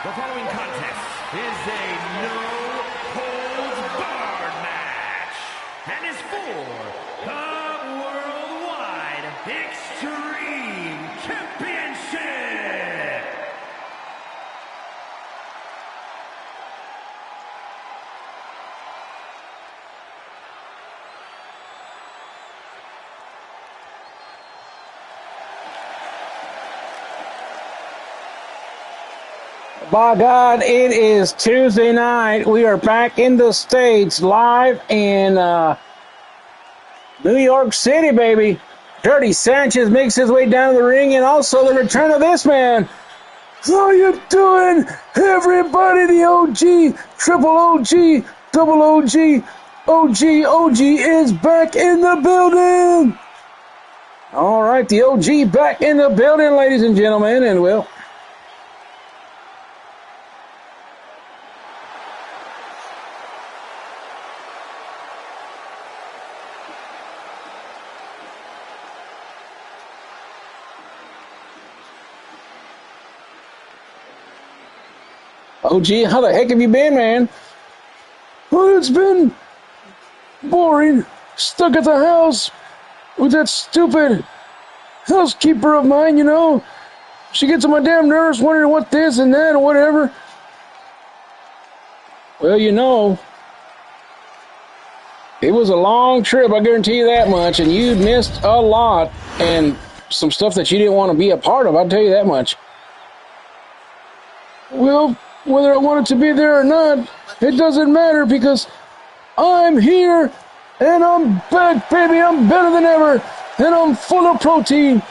The following contest is a no-holds-barred match and is for the Worldwide Extreme Championship. By God, it is Tuesday night. We are back in the States, live in New York City, baby. Dirty Sanchez makes his way down to the ring, and also the return of this man. How you doing, everybody? The OG, triple OG, double OG, OG is back in the building. All right, the OG back in the building, ladies and gentlemen, and well, OG, how the heck have you been, man? Well, it's been boring. Stuck at the house with that stupid housekeeper of mine, you know. She gets on my damn nerves wondering what this and that or whatever. Well, you know, it was a long trip, I guarantee you that much, and you missed a lot and some stuff that you didn't want to be a part of, I'll tell you that much. Well, whether I wanted to be there or not, it doesn't matter because I'm here and I'm back, baby. I'm better than ever and I'm full of protein.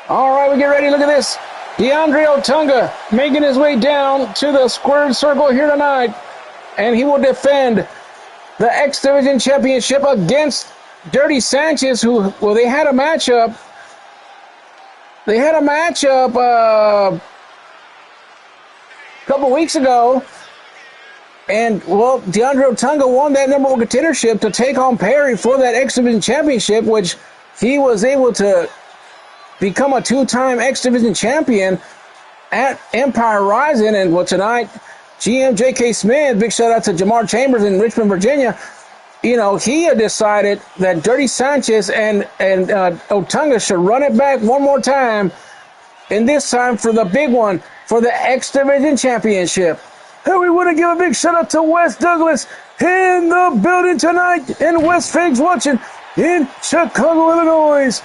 All right, we get ready. Look at this. DeAndre Otunga making his way down to the squared circle here tonight, and he will defend the X Division Championship against Dirty Sanchez, who, well, they had a matchup. A couple weeks ago, and, well, DeAndre Otunga won that number one contendership to take on Perry for that X Division Championship, which he was able to become a two-time X Division champion at Empire Rising. And, well, tonight, GM J.K. Smith, big shout-out to Jamar Chambers in Richmond, Virginia, you know, he had decided that Dirty Sanchez and Otunga should run it back one more time, and this time for the big one, for the X Division Championship. And we want to give a big shout out to Wes Douglas in the building tonight, and Wes Figs watching in Chicago, Illinois.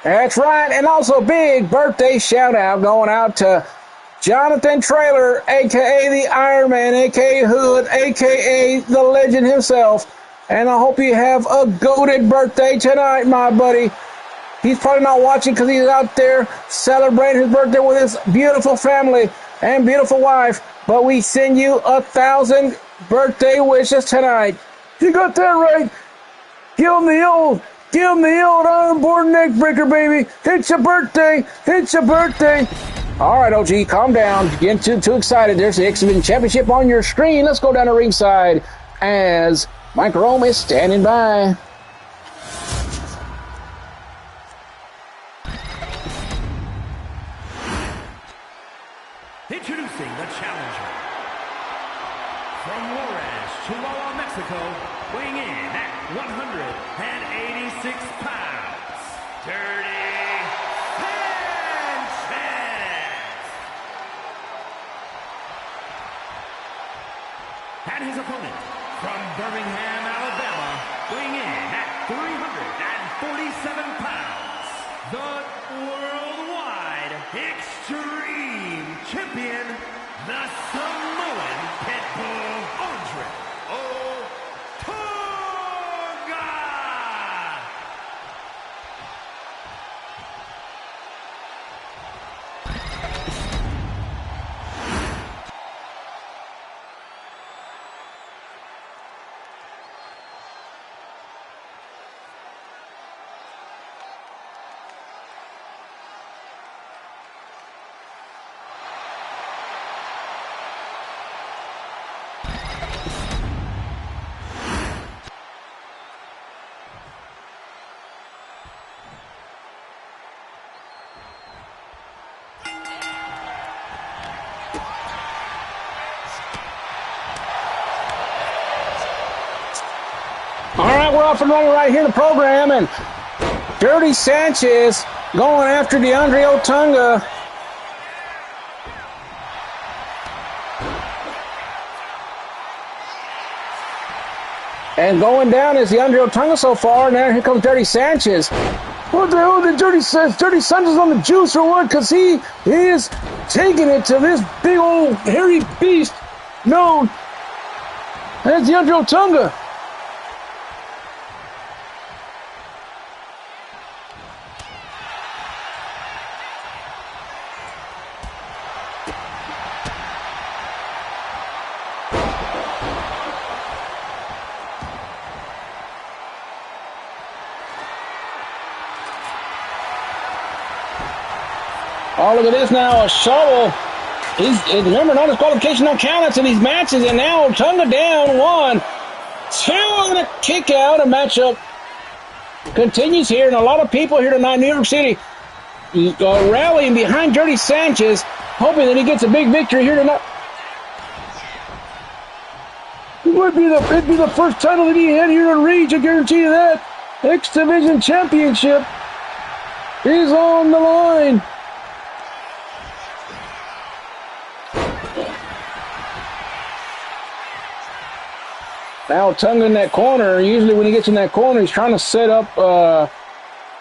That's right, and also big birthday shout out going out to Jonathan Traylor, a.k.a. the Iron Man, a.k.a. Hood, a.k.a. the legend himself. And I hope you have a goated birthday tonight, my buddy. He's probably not watching because he's out there celebrating his birthday with his beautiful family and beautiful wife. But we send you 1,000 birthday wishes tonight. You got that right. Give him the old iron board neck breaker, baby. It's your birthday. It's your birthday. All right, OG, calm down. Getting too excited. There's the X Division Championship on your screen. Let's go down to ringside as Mike Rome is standing by. Introducing the challenger. From Juarez, Chihuahua, Mexico, weighing in at 186 pounds, Dirty Sanchez. And his opponent, from Birmingham, Alabama, weighing in at 347 pounds, the Worldwide Extreme Champion, the Samoan Pitbull, Andre Otunga. we're off and running right here in the program, and Dirty Sanchez going after DeAndre Otunga. And going down is DeAndre Otunga so far, and there here comes Dirty Sanchez. What the hell did Dirty Sanchez on the juice or what? Because he is taking it to this big old hairy beast known as DeAndre Otunga. Oh, look at this now, a shovel. Remember, no disqualification, no countouts in these matches, and now Otunga down 1, 2, and a kick out. A matchup continues here, and a lot of people here tonight in New York City rallying behind Dirty Sanchez, hoping that he gets a big victory here tonight. It'd be the first title that he had here in Reach, I guarantee you that. X Division Championship is on the line. Now Otunga in that corner. Usually when he gets in that corner, he's trying to set up a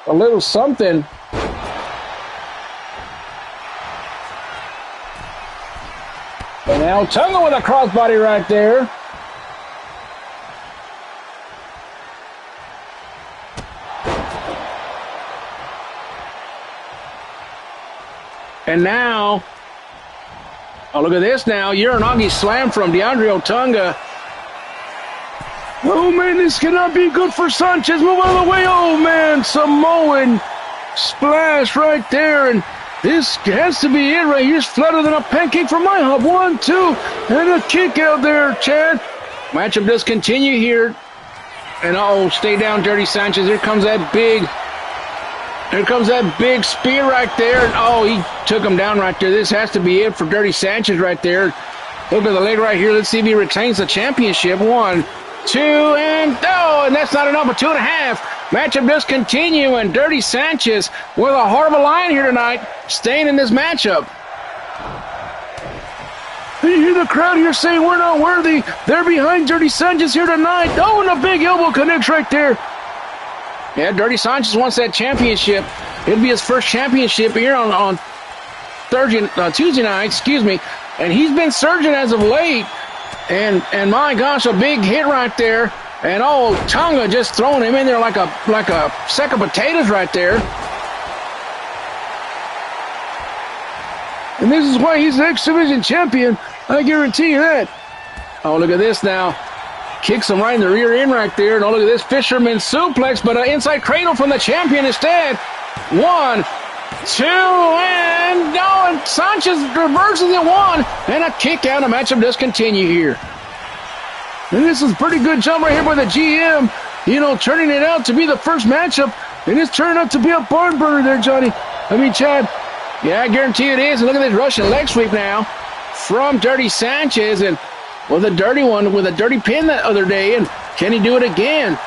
little something. And now Otunga with a crossbody right there. And now, oh, look at this now. Uranagi slam from DeAndre Otunga. Oh, man, this cannot be good for Sanchez. Move out of the way. Oh, man, Samoan splash right there. And this has to be it right here. It's flatter than a pancake from my hub. 1, 2, and a kick out there, Chad. Matchup does continue here. And, stay down, Dirty Sanchez. Here comes that big spear right there. And, he took him down right there. This has to be it for Dirty Sanchez right there. Look at the leg right here. Let's see if he retains the championship. 1, 2, and that's not enough, but 2.5. Matchup does continue, and Dirty Sanchez with a heart of a lion here tonight, staying in this matchup. You hear the crowd here saying we're not worthy. They're behind Dirty Sanchez here tonight. Oh, and a big elbow connects right there. Yeah, Dirty Sanchez wants that championship. It'll be his first championship here on Tuesday night, and he's been surging as of late. And my gosh, a big hit right there. And Otunga just throwing him in there like a sack of potatoes right there. And this is why he's the X Division champion. I guarantee you that. Oh, look at this now. Kicks him right in the rear end right there. And look at this fisherman suplex, but an inside cradle from the champion instead. 1, 2, and Sanchez reverses it. 1, and a kick out. The matchup does continue here. And this is a pretty good job right here by the GM. Turning it out to be the first matchup. And it's turning out to be a barn burner there, Johnny. Chad. Yeah, I guarantee it is. And look at this Russian leg sweep now from Dirty Sanchez. And the dirty one with a dirty pin that other day. And can he do it again?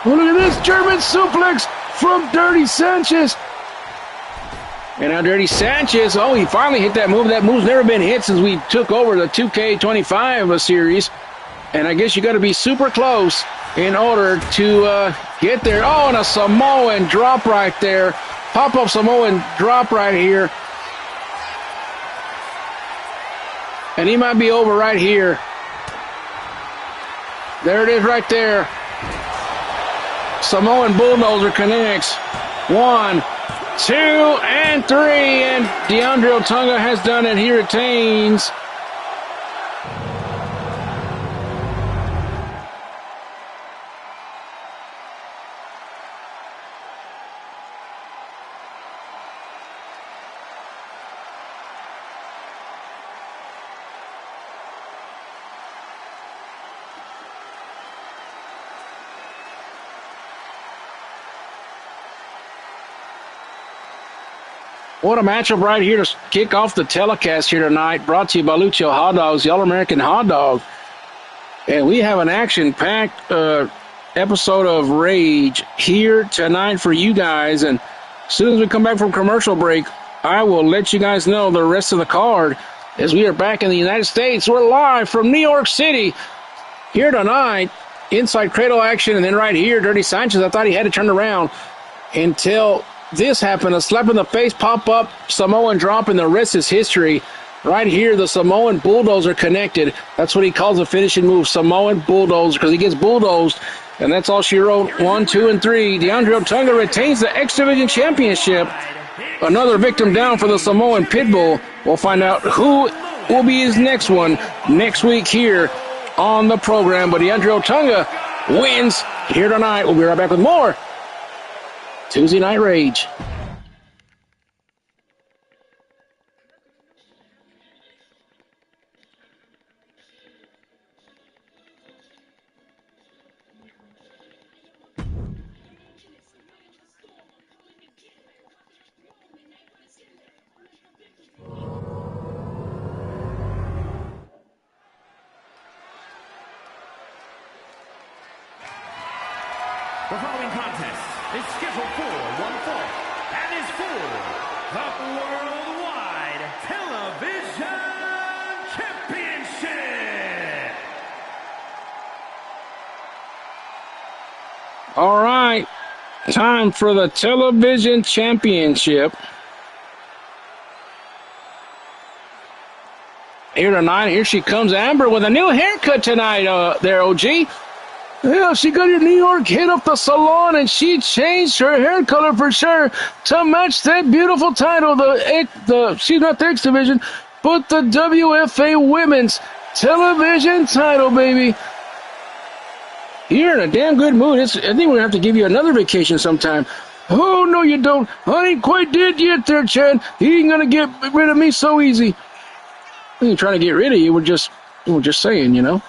Oh, look at this German suplex from Dirty Sanchez. And now Dirty Sanchez, he finally hit that move. That move's never been hit since we took over the 2K25 series. And I guess you got to be super close in order to get there. Oh, and a Samoan drop right there. Pop-up Samoan drop right here. And he might be over right here. There it is right there. Samoan Bulldozer connects. 1, 2, and 3. And DeAndre Otunga has done it. He retains. What a matchup right here to kick off the telecast here tonight. Brought to you by Lucio Hot Dogs, the All-American Hot Dog. And we have an action-packed episode of Rage here tonight for you guys. And as soon as we come back from commercial break, I will let you guys know the rest of the card as we are back in the United States. We're live from New York City here tonight. Inside cradle action, and then right here, Dirty Sanchez. I thought he had to turn around until this happened. A slap in the face, pop up, Samoan drop, and the rest is history. Right here, the Samoan bulldozer connected. That's what he calls a finishing move, Samoan bulldozer, because he gets bulldozed. And that's all she wrote. 1, 2, and 3. DeAndre Otunga retains the X Division Championship. Another victim down for the Samoan Pitbull. We'll find out who will be his next one next week here on the program. But DeAndre Otunga wins here tonight. We'll be right back with more Tuesday Night Rage. The following contest is scheduled for one fall and is for the Worldwide Television Championship. All right, time for the Television Championship. Here tonight, here she comes, Amber, with a new haircut tonight there, OG. Yeah, she got her New York hit up the salon, and she changed her hair color for sure to match that beautiful title. She's not the X Division, but the WFA Women's Television title, baby. You're in a damn good mood. I think we're going to have to give you another vacation sometime. Oh, no, you don't. I ain't quite dead yet there, Chad. He ain't going to get rid of me so easy. We ain't trying to get rid of you. We're just saying, you know.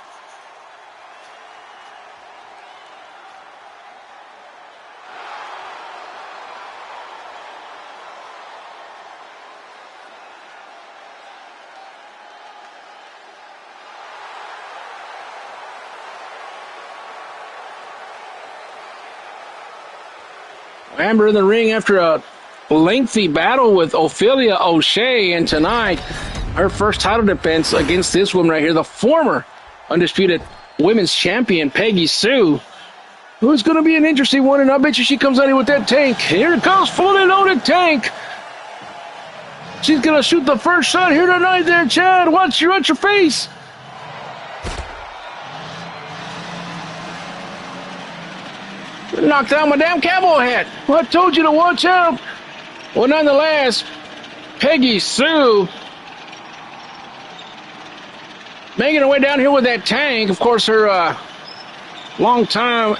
Amber in the ring after a lengthy battle with Ophelia O'Shea, and tonight her first title defense against this woman right here, the former undisputed women's champion Peggy Sue. It's going to be an interesting one, and I bet you she comes out here with that tank. Here it comes, fully loaded tank. She's going to shoot the first shot here tonight there, Chad. Watch your face. Knocked down my damn cowboy hat. Well, I told you to watch out. Well, nonetheless, Peggy Sue making her way down here with that tank. Of course, her long-time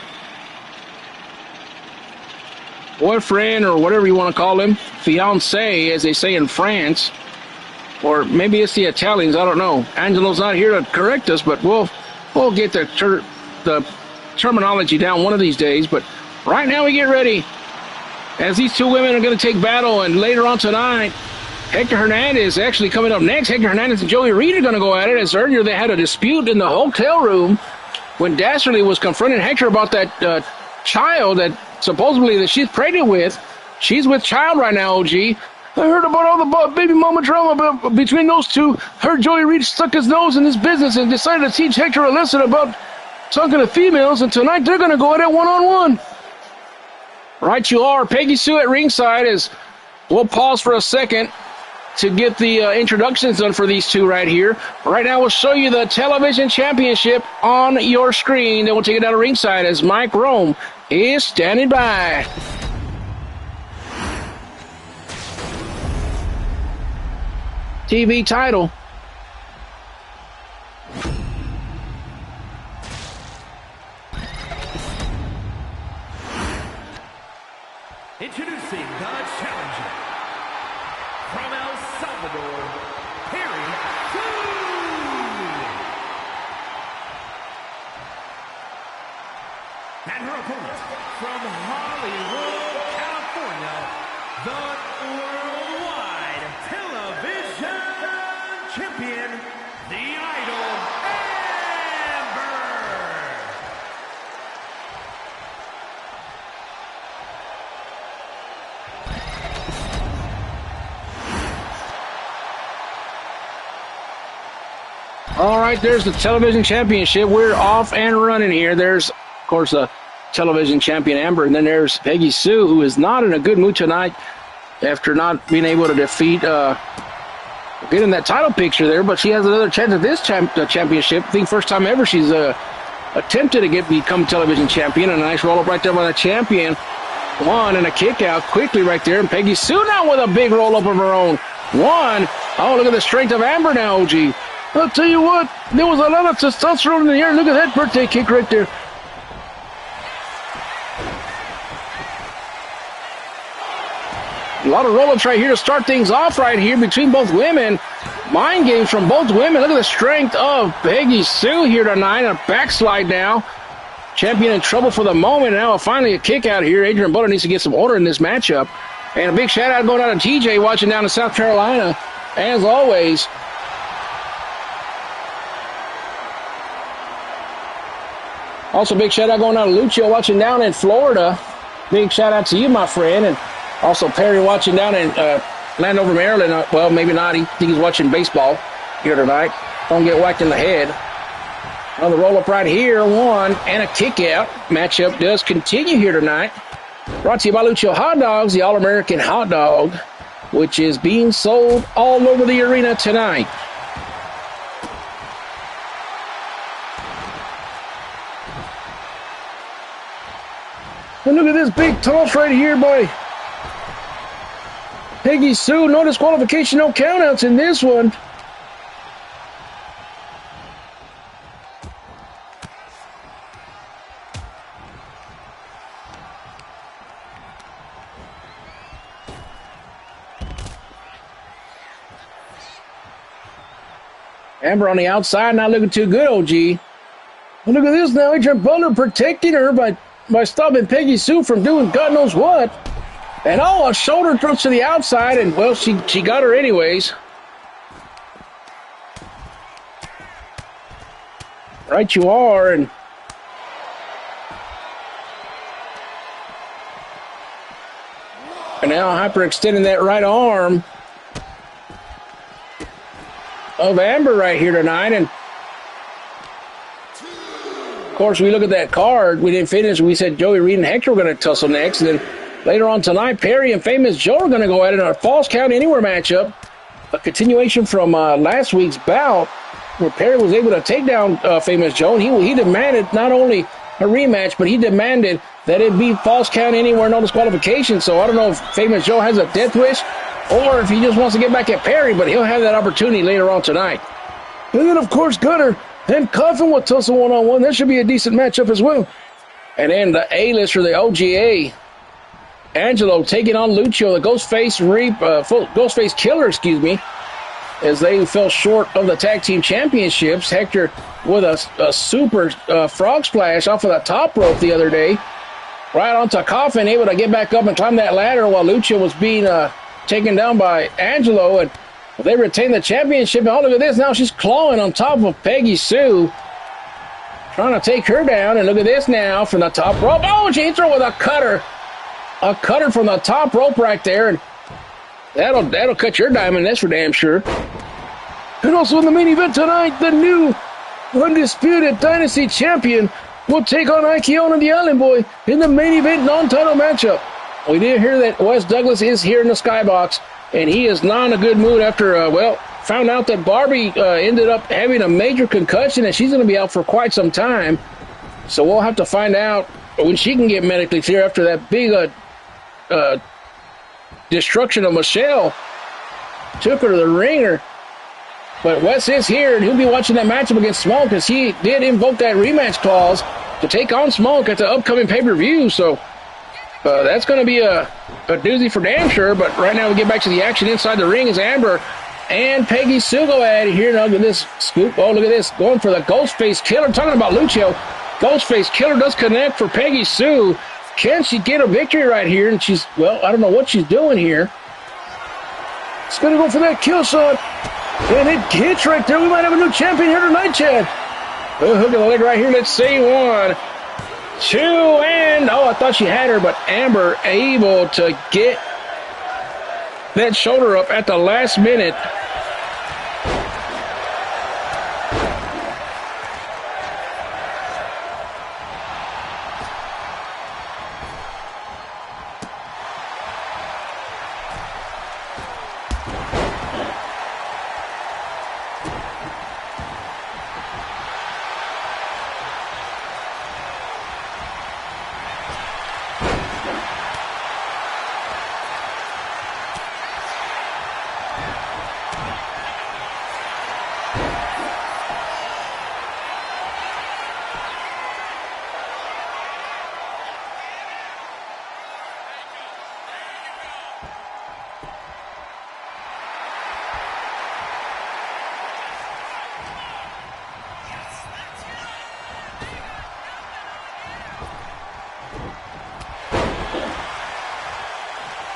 boyfriend, or whatever you want to call him, fiancé, as they say in France, or maybe it's the Italians, I don't know. Angelo's not here to correct us, but we'll get the terminology down one of these days. But right now we get ready as these two women are going to take battle, and later on tonight Hector Hernandez actually coming up next. Hector Hernandez and Joey Reed are going to go at it, as earlier they had a dispute in the hotel room when Dastardly was confronting Hector about that child that supposedly that she's pregnant with. She's with child right now, OG. I heard about all the baby mama drama between those two. Heard Joey Reed stuck his nose in this business and decided to teach Hector a lesson about talking to females, and tonight they're going to go at it one-on-one. Right you are. Peggy Sue at ringside, as we'll pause for a second to get the introductions done for these two right here. Right now we'll show you the Television Championship on your screen. Then we'll take it down to ringside as Mike Rome is standing by. TV title. Introducing the challenger from El Salvador, Perry and her opponent from Hollywood, California, the Worldwide Television Champion, the Idol, Amber. All right, there's the television championship. We're off and running here. There's, of course, the television champion Amber, and then there's Peggy Sue, who is not in a good mood tonight after not being able to defeat, get in that title picture there, but she has another chance at this championship. I think first time ever she's attempted to become television champion, and a nice roll-up right there by the champion. One and a kick out quickly right there, and Peggy Sue now with a big roll-up of her own. One. Oh, look at the strength of Amber now, OG. I'll tell you what, there was a lot of testosterone in the air. Look at that birthday kick right there. A lot of roll-ups right here to start things off right here between both women. Mind games from both women. Look at the strength of Peggy Sue here tonight. A backslide now. Champion in trouble for the moment. Now finally a kick out here. Adrian Butler needs to get some order in this matchup. And a big shout-out going out to TJ watching down in South Carolina, as always. Also, big shout-out going out to Lucio watching down in Florida. Big shout-out to you, my friend. And also Perry watching down in Landover, Maryland. Well, maybe not. I think he's watching baseball here tonight. Don't get whacked in the head. Another roll-up right here. One and a kick-out. Matchup does continue here tonight. Brought to you by Lucio Hot Dogs, the All-American Hot Dog, which is being sold all over the arena tonight. And look at this big toss right here by Peggy Sue. No disqualification, no countouts in this one. Amber on the outside, not looking too good, OG. And look at this now, Adrian Butler protecting her by stopping Peggy Sue from doing God knows what. And oh, a shoulder thrust to the outside, and well, she got her anyways. Right you are, and now hyperextending that right arm of Amber right here tonight. And of course, we look at that card. We didn't finish. We said Joey Reed and Hector were going to tussle next. And then later on tonight, Perry and Famous Joe are going to go at it in a false count anywhere matchup. A continuation from last week's bout where Perry was able to take down Famous Joe. And he demanded not only a rematch, but he demanded that it be false count anywhere, no disqualification. So I don't know if Famous Joe has a death wish or if he just wants to get back at Perry, but he'll have that opportunity later on tonight. And then, of course, Gunner and Coffin will tussle one-on-one. That should be a decent matchup as well. And then the A-list for the OGA, Angelo taking on Lucio, the Ghostface Killer, as they fell short of the tag team championships. Hector with a super frog splash off of the top rope the other day. Right onto Coffin, able to get back up and climb that ladder while Lucio was being taken down by Angelo, and they retain the championship. And oh, look at this. Now she's clawing on top of Peggy Sue, trying to take her down. And look at this now from the top rope. Oh, she hits her with a cutter. A cutter from the top rope right there. And that'll cut your diamond, that's for damn sure. And also in the main event tonight, the new undisputed Dynasty champion will take on Ikeona the Island Boy in the main event non-title matchup. We did hear that Wes Douglas is here in the skybox, and he is not in a good mood after, found out that Barbie ended up having a major concussion, and she's going to be out for quite some time. So we'll have to find out when she can get medically clear after that big destruction of Michelle took her to the ringer. But Wes is here, and he'll be watching that matchup against Smoke, because he did invoke that rematch clause to take on Smoke at the upcoming pay-per-view. So that's going to be a doozy for damn sure. But right now we get back to the action inside the ring as Amber and Peggy Sue go at it here. Now look at this scoop. Oh, look at this. Going for the Ghostface Killer. Talking about Lucio. Ghostface Killer does connect for Peggy Sue. Can she get a victory right here? And she's, I don't know what she's doing here. She's going to go for that kill shot. And it hits right there. We might have a new champion here tonight, Chad. Hook of the leg right here. Let's see. 1, 2, and I thought she had her, but Amber able to get that shoulder up at the last minute.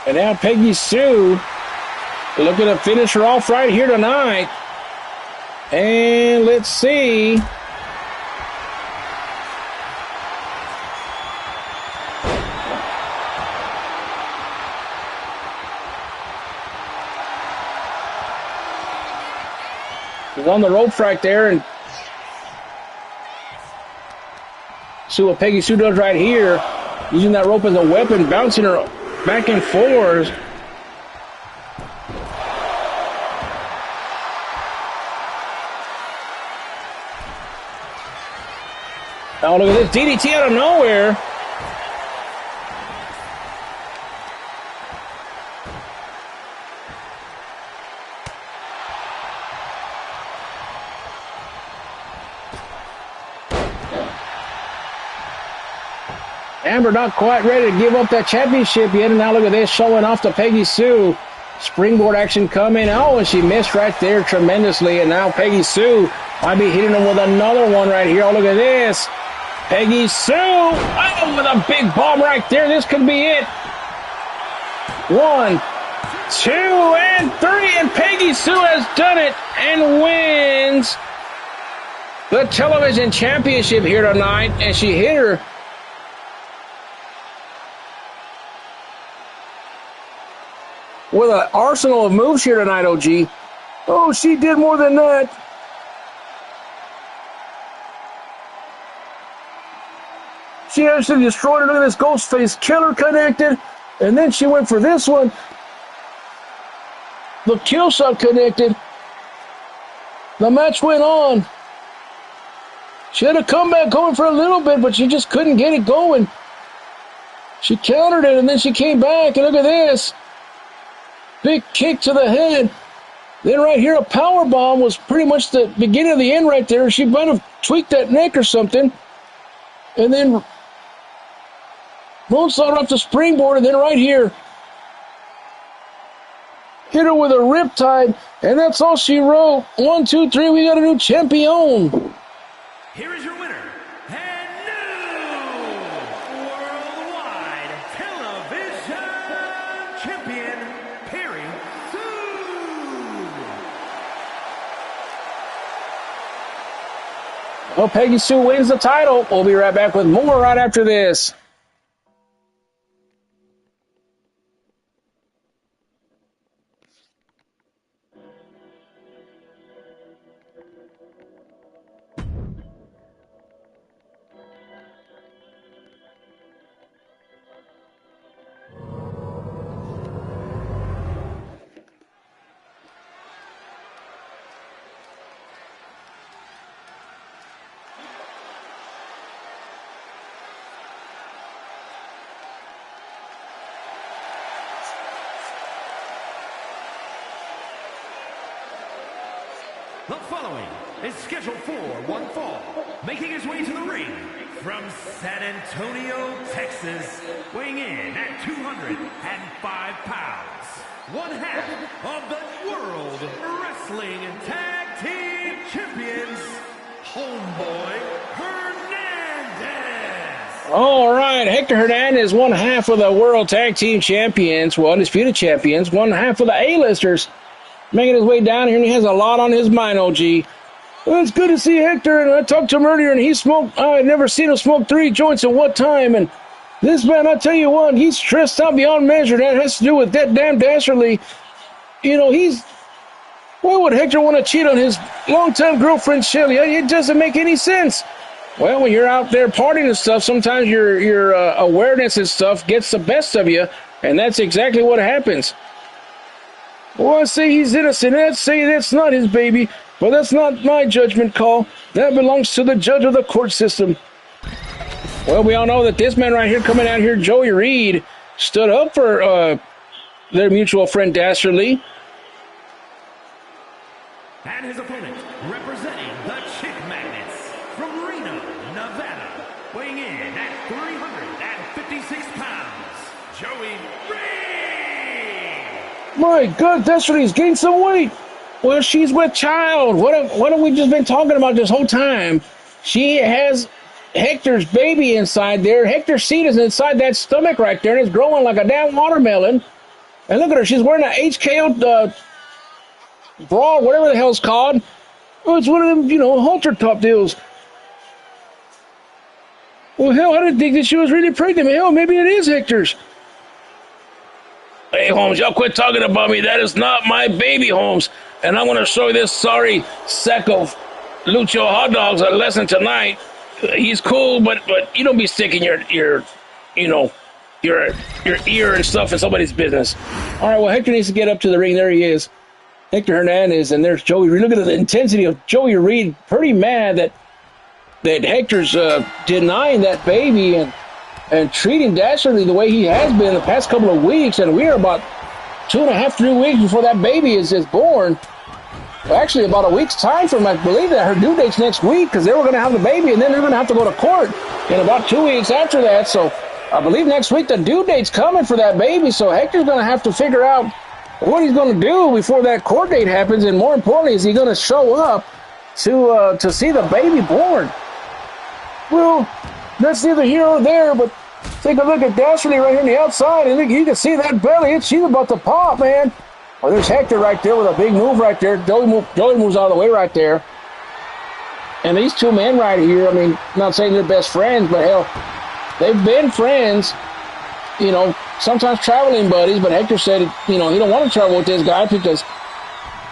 And now Peggy Sue looking to finish her off right here tonight. And let's see. She's on the ropes right there, and see what Peggy Sue does right here, using that rope as a weapon, bouncing her back and forth. Oh, look at this DDT out of nowhere. Amber not quite ready to give up that championship yet, and now look at this, showing off to Peggy Sue. Springboard action coming. Oh, and she missed right there tremendously, and now Peggy Sue might be hitting him with another one right here. Oh, look at this. Peggy Sue, oh, with a big bomb right there. This could be it. 1, 2, and 3, and Peggy Sue has done it and wins the television championship here tonight, and she hit her with an arsenal of moves here tonight, OG. Oh, she did more than that. She actually destroyed her. Look at this Ghostface Killer connected. And then she went for this one. The kill shot connected. The match went on. She had a comeback going for a little bit, but she just couldn't get it going. She countered it, and then she came back, and look at this. Big kick to the head. Then right here, a power bomb was pretty much the beginning of the end right there. She might have tweaked that neck or something. And then moonsault off the springboard, and then right here, hit her with a riptide, and that's all she wrote. 1, 2, 3, we got a new champion. Here is your winner, and new Worldwide Television Champion, Perry Sue. Well, Peggy Sue wins the title. We'll be right back with more right after this. The following is scheduled for one fall, making his way to the ring from San Antonio, Texas, weighing in at 205 pounds, one half of the World Wrestling Tag Team Champions, Homeboy Hernandez. All right, Hector Hernandez, one half of the World Tag Team Champions, well, Undisputed Champions, one half of the A-listers, making his way down here, and he has a lot on his mind, OG. Well, it's good to see Hector, and I talked to him earlier, and he smoked, I had never seen him smoke 3 joints at one time, and this man, I tell you what, he's stressed out beyond measure. That has to do with that damn Dastardly. You know, why would Hector want to cheat on his longtime girlfriend, Shelly? It doesn't make any sense. Well, when you're out there partying and stuff, sometimes your awareness and stuff gets the best of you, and that's exactly what happens. Well, I say he's innocent. I'd say that's not his baby, but that's not my judgment call. That belongs to the judge of the court system. Well, we all know that this man right here coming out here, Joey Reed, stood up for their mutual friend Dastardly. And his opponent, representing the Chick Magnets from Reno, Nevada, weighing in at 356 pounds, Joey Reed. My God, Dastardly's gained some weight. Well, she's with child. What have we just been talking about this whole time? She has Hector's baby inside there. Hector's seed is inside that stomach right there, and it's growing like a damn watermelon. And look at her. She's wearing an HKO bra, whatever the hell it's called. Oh, it's one of them, halter top deals. Well, hell, I didn't think that she was really pregnant. Hell, maybe it is Hector's. Hey, Holmes, y'all quit talking about me. That is not my baby, Holmes. And I'm going to show this sorry sack of Lucho hot dogs a lesson tonight. He's cool, but you don't be sticking your ear and stuff in somebody's business. All right, well, Hector needs to get up to the ring. There he is. Hector Hernandez, and there's Joey Reed. Look at the intensity of Joey Reed. Pretty mad that Hector's denying that baby and treating Dastardly the way he has been the past couple of weeks. And we are about 2.5, 3 weeks before that baby is born. Well, actually, about a week's time from, I believe that her due date's next week, because they were going to have the baby, and then they're going to have to go to court in about 2 weeks after that. So I believe next week the due date's coming for that baby. So Hector's going to have to figure out what he's going to do before that court date happens, and more importantly, is he going to show up to see the baby born? Well, that's neither here nor there, but take a look at Dastardly right here on the outside, and you can see that belly. She's about to pop, man. Oh, there's Hector right there with a big move right there. Joey moves out of the way right there. And these two men right here, I mean, not saying they're best friends, but hell, they've been friends, sometimes traveling buddies, but Hector said, he don't want to travel with this guy because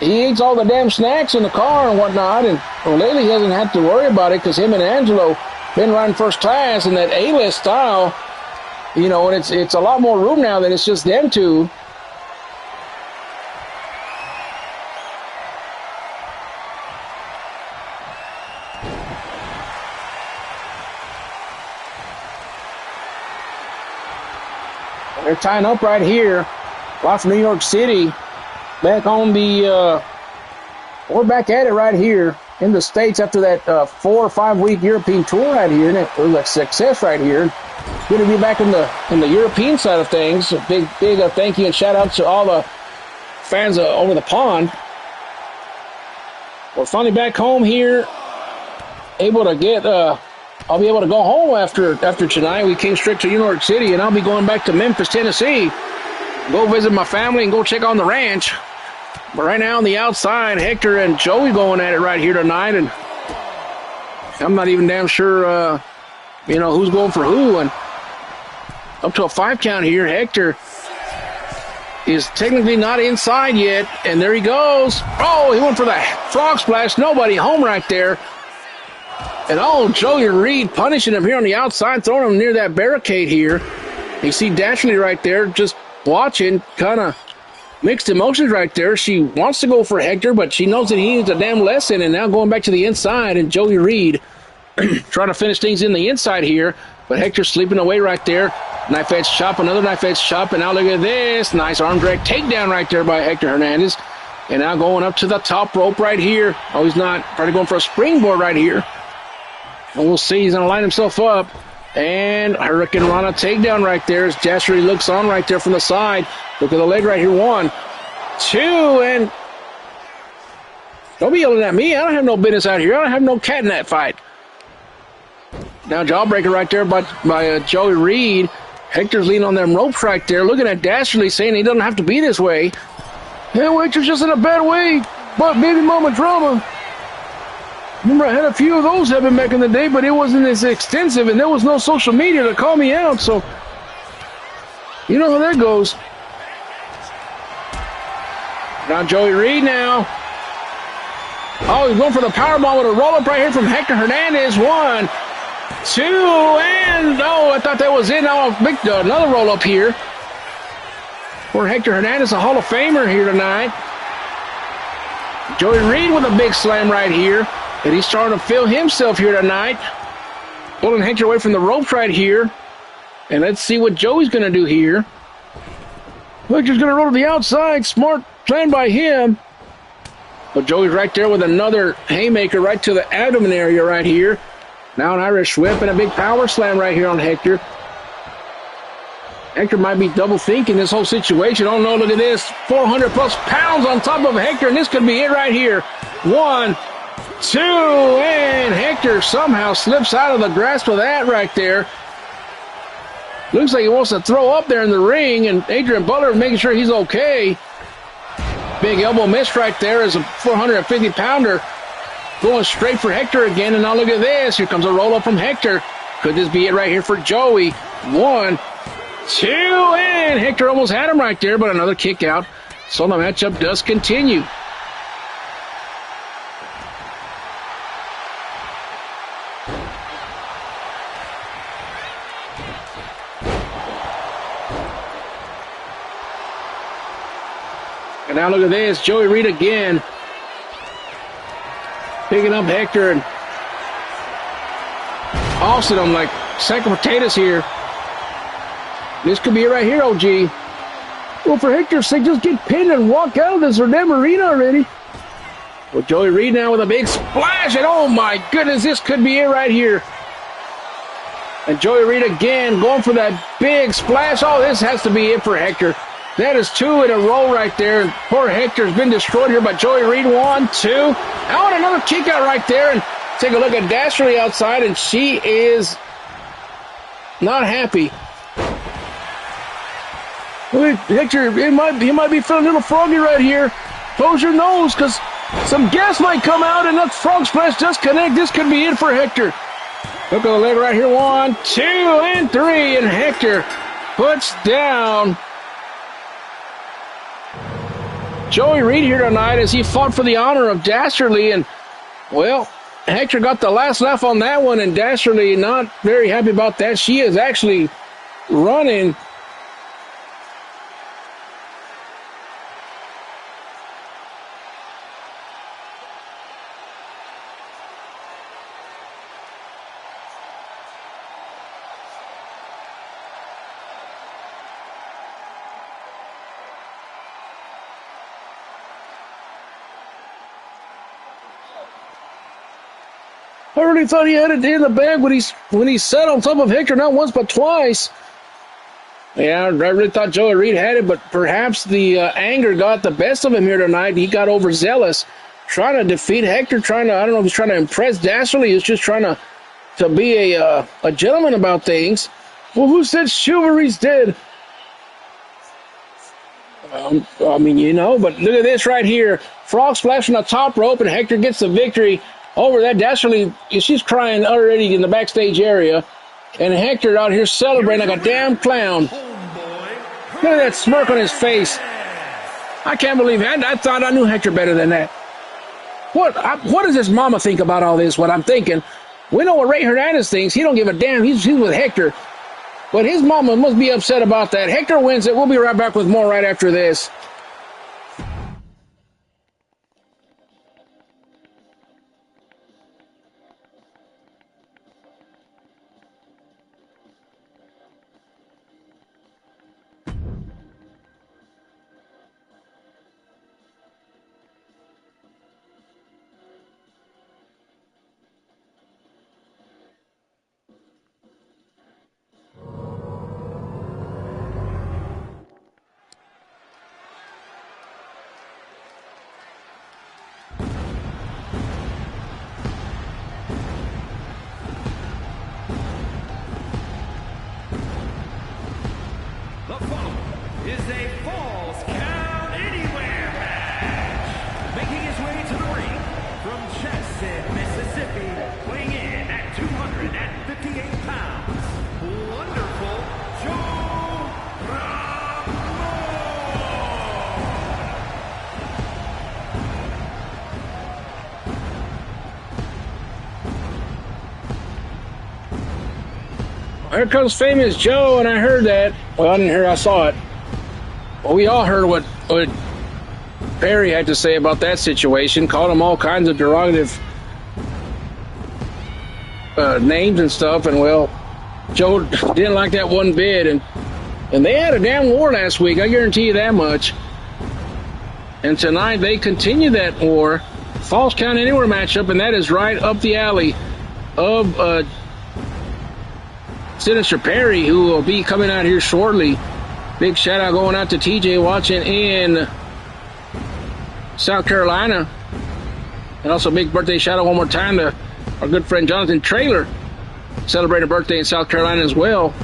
he eats all the damn snacks in the car and whatnot, and lately he hasn't had to worry about it because him and Angelo been riding first class in that A-list style, and it's a lot more room now than it's just them two. They're tying up right here, off from New York City, back on we're back at it right here in the States after that 4 or 5 week European tour right here, and it was a success right here. Good to be back in the European side of things. A big thank you and shout out to all the fans over the pond. We're finally back home here, able to get I'll be able to go home after tonight. We came straight to New York City, and I'll be going back to Memphis, Tennessee, go visit my family and go check on the ranch. But right now on the outside, Hector and Joey going at it right here tonight, and I'm not even damn sure, who's going for who. And up to a 5 count here, Hector is technically not inside yet, and there he goes. Oh, he went for the frog splash. Nobody home right there. And Joey Reed punishing him here on the outside, throwing him near that barricade here. You see Dastardly right there just watching, kind of mixed emotions right there. She wants to go for Hector, but she knows that he needs a damn lesson, and now going back to the inside, and Joey Reed trying to finish things in the inside here, but Hector sleeping away right there. Knife edge chop, another knife edge chop, and now look at this. Nice arm drag takedown right there by Hector Hernandez. And now going up to the top rope right here. Oh, he's not. Probably going for a springboard right here. And we'll see. He's going to line himself up. And Hurricane Rana takedown right there as Dastardly looks on right there from the side. Look at the leg right here. 1, 2, and don't be yelling at me. I don't have no business out here. I don't have no cat in that fight. Now jawbreaker right there by Joey Reed. Hector's leaning on them ropes right there. Looking at Dastardly saying he doesn't have to be this way. Yeah, Hector's just in a bad way. But baby mama drama. Remember, I had a few of those happen back in the day, but it wasn't as extensive, and there was no social media to call me out, so you know how that goes. Now Joey Reed now. Oh, he's going for the powerbomb with a roll-up right here from Hector Hernandez. 1, 2, and I thought that was it. Now another roll-up here for Hector Hernandez, a Hall of Famer here tonight. Joey Reed with a big slam right here. And he's starting to feel himself here tonight. Pulling Hector away from the ropes right here. And let's see what Joey's going to do here. Hector's going to roll to the outside. Smart plan by him. But Joey's right there with another haymaker right to the abdomen area right here. Now an Irish whip and a big power slam right here on Hector. Hector might be double thinking this whole situation. Oh no, look at this. 400 plus pounds on top of Hector, and this could be it right here. 1, 2, and Hector somehow slips out of the grasp of that right there. Looks like he wants to throw up there in the ring, and Adrian Butler is making sure he's okay. Big elbow miss right there as a 450-pounder going straight for Hector again. And now look at this. Here comes a roll-up from Hector. Could this be it right here for Joey? 1, 2, and Hector almost had him right there, but another kick out. So the matchup does continue. And now look at this, Joey Reed again. Picking up Hector and Austin them like sack of potatoes here. This could be it right here, OG. Well, for Hector's sake, just get pinned and walk out of this damn arena already. Well, Joey Reed now with a big splash, and oh my goodness, this could be it right here. And Joey Reed again going for that big splash. Oh, this has to be it for Hector. That is 2 in a row right there. And poor Hector's been destroyed here by Joey Reed. 1, 2. Now and another kick out right there. And take a look at Dashley outside, and she is not happy. Look, Hector, he might be feeling a little froggy right here. Close your nose, because some gas might come out, and that frog splash does connect. This could be it for Hector. Look at the leg right here. 1, 2, and 3. And Hector puts down Joey Reed here tonight as he fought for the honor of Dasherly. And, well, Hector got the last laugh on that one, and Dasherly not very happy about that. She is actually running. I really thought he had it in the bag when he sat on top of Hector, not once but twice. Yeah, I really thought Joey Reed had it, but perhaps the anger got the best of him here tonight. He got overzealous, trying to defeat Hector, I don't know if he's trying to impress Dashley. He was just trying to be a gentleman about things. Well, who said chivalry's dead? I mean, you know, but look at this right here. Frog splash on the top rope, and Hector gets the victory over that. Dashley, she's crying already in the backstage area. And Hector out here celebrating like a damn clown. Look at that smirk on his face. I can't believe it. I thought I knew Hector better than that. What does his mama think about all this? What I'm thinking. We know what Ray Hernandez thinks. He don't give a damn. He's with Hector. But his mama must be upset about that. Hector wins it. We'll be right back with more right after this. Is a Falls Count Anywhere match. Making his way to the ring from Jackson, Mississippi, weighing in at 258 pounds, wonderful Joe Ramon. Here comes famous Joe, and I heard that. Well, I didn't hear, I saw it. Well, we all heard what Perry had to say about that situation. Called him all kinds of derogative names and stuff. And, well, Joe didn't like that one bit. And they had a damn war last week. I guarantee you that much. And tonight they continue that war. Falls Count Anywhere matchup. And that is right up the alley of Sinister Perry, who will be coming out here shortly. Big shout out going out to TJ watching in South Carolina. And also big birthday shout out one more time to our good friend Jonathan Traylor, celebrating a birthday in South Carolina as well.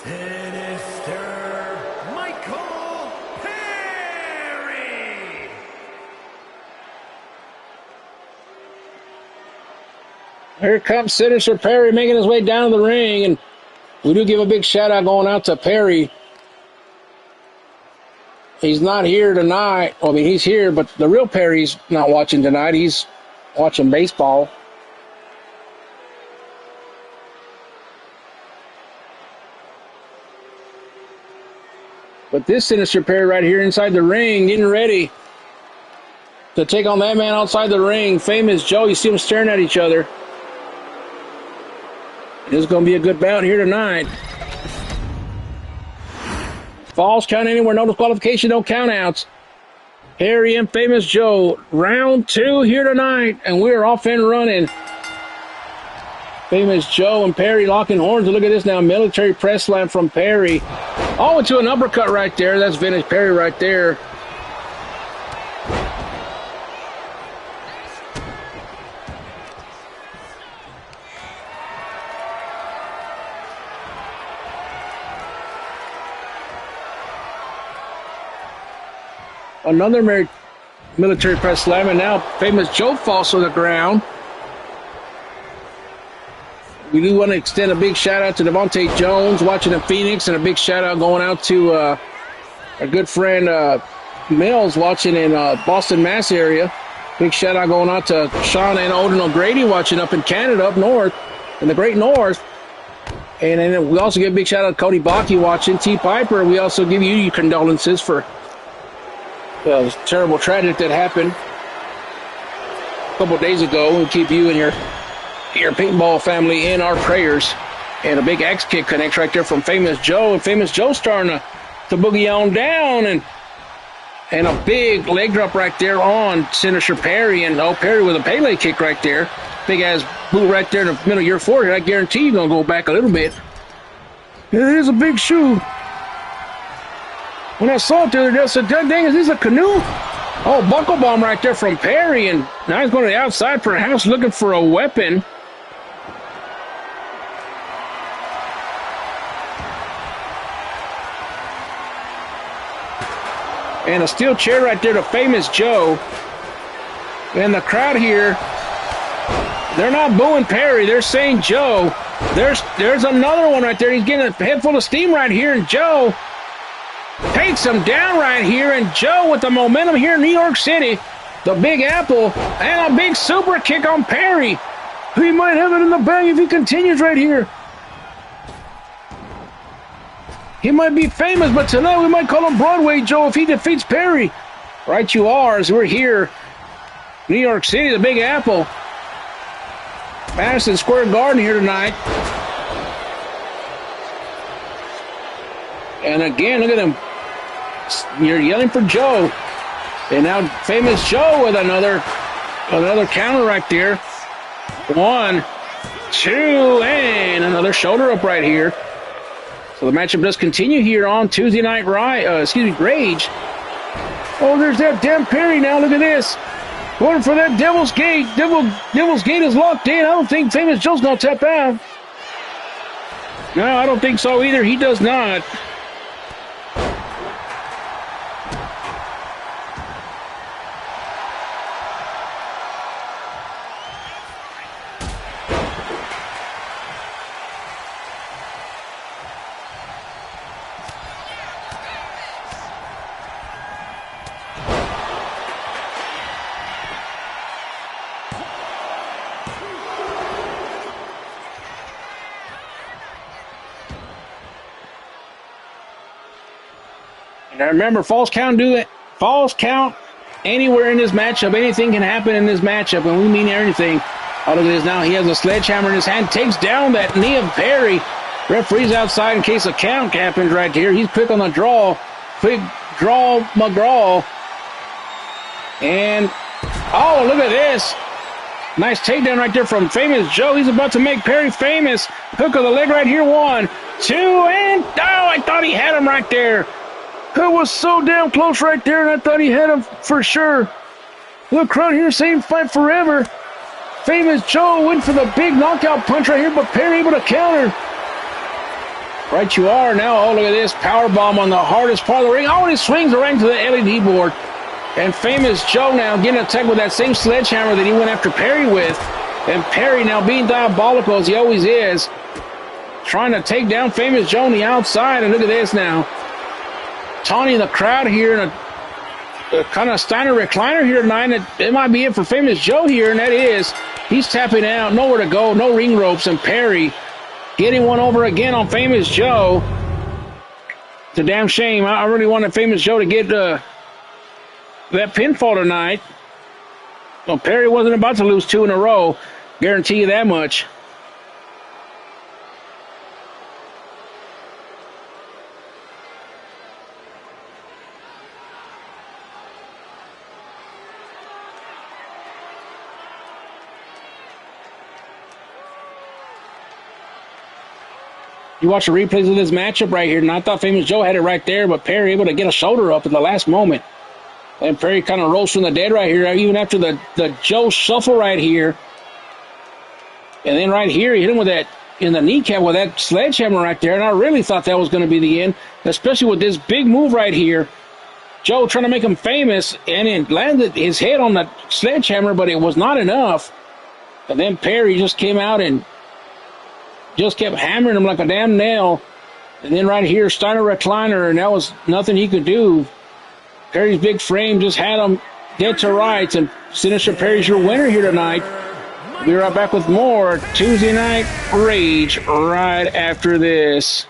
Sinister Michael Perry. Here comes Sinister Perry making his way down the ring, and we do give a big shout out going out to Perry. He's not here tonight. I mean, he's here, but the real Perry's not watching tonight. He's watching baseball. But this Sinister Perry right here inside the ring, getting ready to take on that man outside the ring, Famous Joe. You see them staring at each other. It's going to be a good bout here tonight. Falls count anywhere, no disqualification, no countouts. Perry and Famous Joe, round 2 here tonight, and we're off and running. Famous Joe and Perry locking horns. Look at this now, military press slam from Perry. Oh, into an uppercut right there. That's vintage Perry right there. Another military press slam, and now Famous Joe falls to the ground. We do want to extend a big shout out to Devontae Jones watching in Phoenix, and a big shout out going out to our good friend Mills watching in Boston, Mass area. Big shout out going out to Sean and Odin O'Grady watching up in Canada, up north, in the great north. And then we also give a big shout out to Cody Baki watching. T. Piper, we also give you your condolences for this terrible tragedy that happened a couple days ago. We'll keep you and your paintball family in our prayers. And a big X kick connects right there from Famous Joe. And Famous Joe starting to boogie on down. And a big leg drop right there on Sinister Perry. And Perry with a Pele kick right there. Big ass boot right there in the middle of your forehead. I guarantee you're going to go back a little bit. It is a big shoe. When I saw it the other day, I said, dang, is this a canoe? Oh, buckle bomb right there from Perry. And now he's going to the outside perhaps looking for a weapon. And a steel chair right there to Famous Joe. And the crowd here, they're not booing Perry. They're saying Joe. There's another one right there. He's getting a head full of steam right here. And Joe takes him down right here. And Joe with the momentum here in New York City. The Big Apple. And a big super kick on Perry. He might have it in the bag if he continues right here. He might be famous, but tonight we might call him Broadway Joe if he defeats Perry. Right you are, as we're here. New York City, the Big Apple. Madison Square Garden here tonight. And again, look at him. You're yelling for Joe. And now Famous Joe with another counter right there. 1, 2, and another shoulder up right here. So the matchup does continue here on Tuesday Night Rage. Oh, there's that damn Perry now. Look at this. Going for that Devil's Gate. Devil's Gate is locked in. I don't think Famous Joe's going to tap out. No, I don't think so either. He does not. Now remember, false count anywhere in this matchup. Anything can happen in this matchup, and we mean anything. Oh, look at this now. He has a sledgehammer in his hand, takes down that knee of Perry. Referee's outside in case a count happens right here. He's quick on the draw. Quick draw, McGraw. And, oh, look at this. Nice takedown right there from Famous Joe. He's about to make Perry famous. Hook of the leg right here. 1, 2, and, oh, I thought he had him right there. That was so damn close right there, and I thought he had him for sure. The crowd here saying fight forever. Famous Joe went for the big knockout punch right here, but Perry able to counter. Right you are. Now, oh, look at this. Power bomb on the hardest part of the ring. Oh, and he swings right into the LED board. And Famous Joe now getting attacked with that same sledgehammer that he went after Perry with. And Perry now being diabolical as he always is. Trying to take down Famous Joe on the outside. And look at this now. Taunting the crowd here in a kind of Steiner recliner here tonight. It might be it for Famous Joe here, and that is. He's tapping out. Nowhere to go. No ring ropes. And Perry getting one over again on Famous Joe. It's a damn shame. I really wanted Famous Joe to get that pinfall tonight. Well, Perry wasn't about to lose 2 in a row. Guarantee you that much. You watch the replays of this matchup right here, and I thought Famous Joe had it right there, but Perry able to get a shoulder up at the last moment. And Perry kind of rolls from the dead right here, even after the Joe shuffle right here. And then right here, he hit him with that in the kneecap with that sledgehammer right there, and I really thought that was going to be the end, especially with this big move right here. Joe trying to make him famous, and it landed his head on the sledgehammer, but it was not enough. And then Perry just came out and just kept hammering him like a damn nail. And then right here, Steiner recliner, and that was nothing he could do. Perry's big frame just had him dead to rights, and Sinister Perry's your winner here tonight. We'll be right back with more Tuesday Night Rage right after this.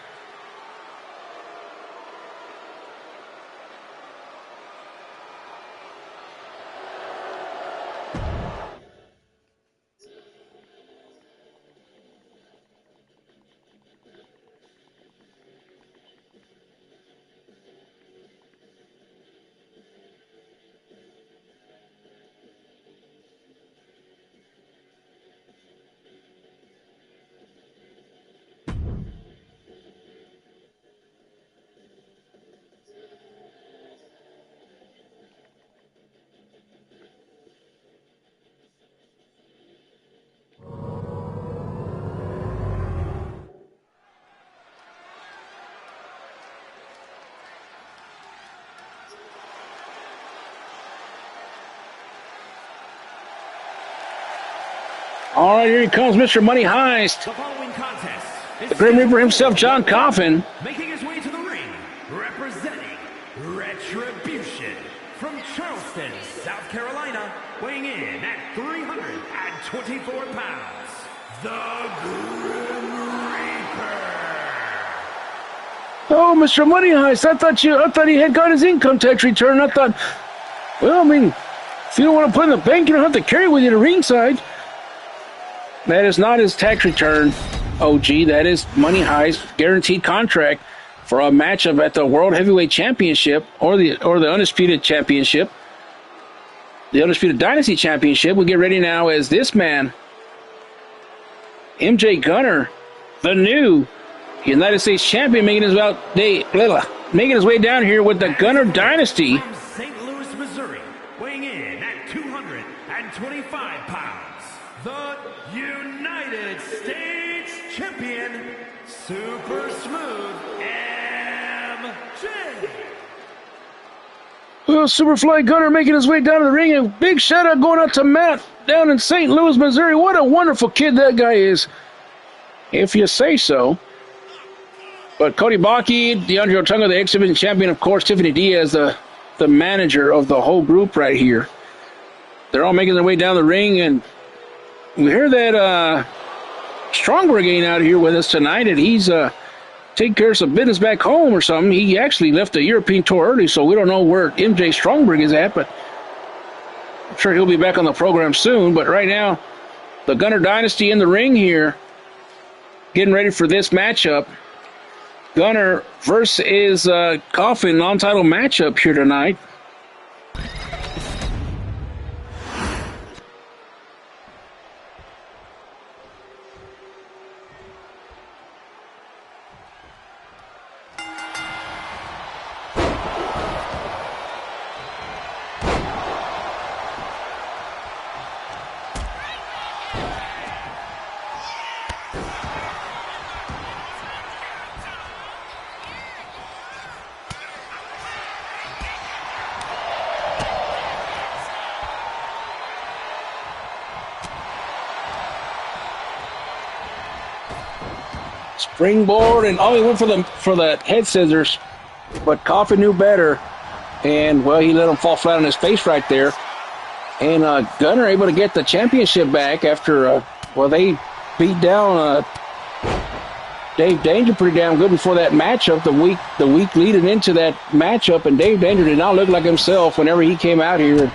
All right, here he comes, Mr. Money Heist. The following contest is The Grim Reaper himself, John Coffin. making his way to the ring, representing Retribution from Charleston, South Carolina, weighing in at 324 pounds, the Grim Reaper. Oh, Mr. Money Heist, I thought he had got his income tax return. I thought, well, I mean, if you don't want to put it in the bank, you don't have to carry it with you to ringside. That is not his tax return, OG. That is Money Heist guaranteed contract for a matchup at the World Heavyweight Championship or the Undisputed Championship, the Undisputed Dynasty Championship. We get ready now as this man, MJ Gunner, the new United States Champion, making his way down here with the Gunner Dynasty. From St. Louis, Missouri, weighing in at 225 pounds, the United States Champion, Super Smooth MJ. Well, Superfly Gunner making his way down to the ring. A big shout out going out to Matt down in St. Louis, Missouri. What a wonderful kid that guy is. If you say so. But Cody Baki, DeAndre Otunga, the X-Division champion, of course, Tiffany Diaz, the manager of the whole group right here. They're all making their way down the ring, and we hear that Strongberg ain't out here with us tonight, and he's taking care of some business back home or something. He actually left the European tour early, so we don't know where MJ Strongberg is at, but I'm sure he'll be back on the program soon. But right now, the Gunner Dynasty in the ring here, getting ready for this matchup. Gunner versus Coffin, non-title matchup here tonight. Springboard, and he went for the head scissors, but Coffin knew better, and well, he let him fall flat on his face right there. And Gunner able to get the championship back after they beat down Dave Danger pretty damn good before that matchup. The week leading into that matchup, and Dave Danger did not look like himself whenever he came out here.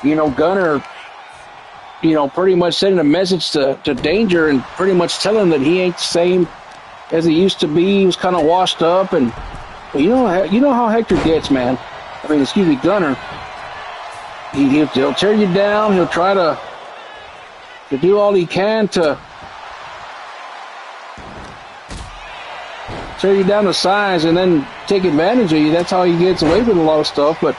Gunner, pretty much sending a message to Danger and pretty much telling him that he ain't the same as he used to be. He was kind of washed up, and you know how Hector gets, man. Gunner. He'll tear you down. He'll try to do all he can to tear you down to size and then take advantage of you. That's how he gets away with a lot of stuff, But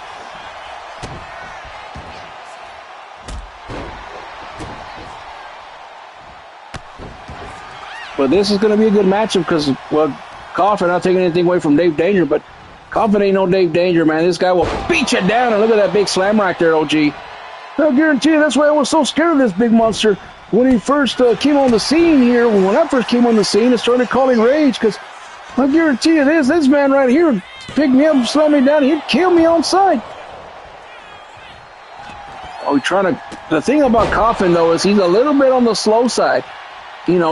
this is going to be a good matchup because, Coffin, not taking anything away from Dave Danger, but Coffin ain't no Dave Danger, man. This guy will beat you down, and look at that big slam right there, OG. I guarantee you, that's why I was so scared of this big monster when he first came on the scene here. When I first came on the scene, I started calling rage because I guarantee you this man right here picked me up, slow me down, he'd kill me on sight. The thing about Coffin, though, is he's a little bit on the slow side.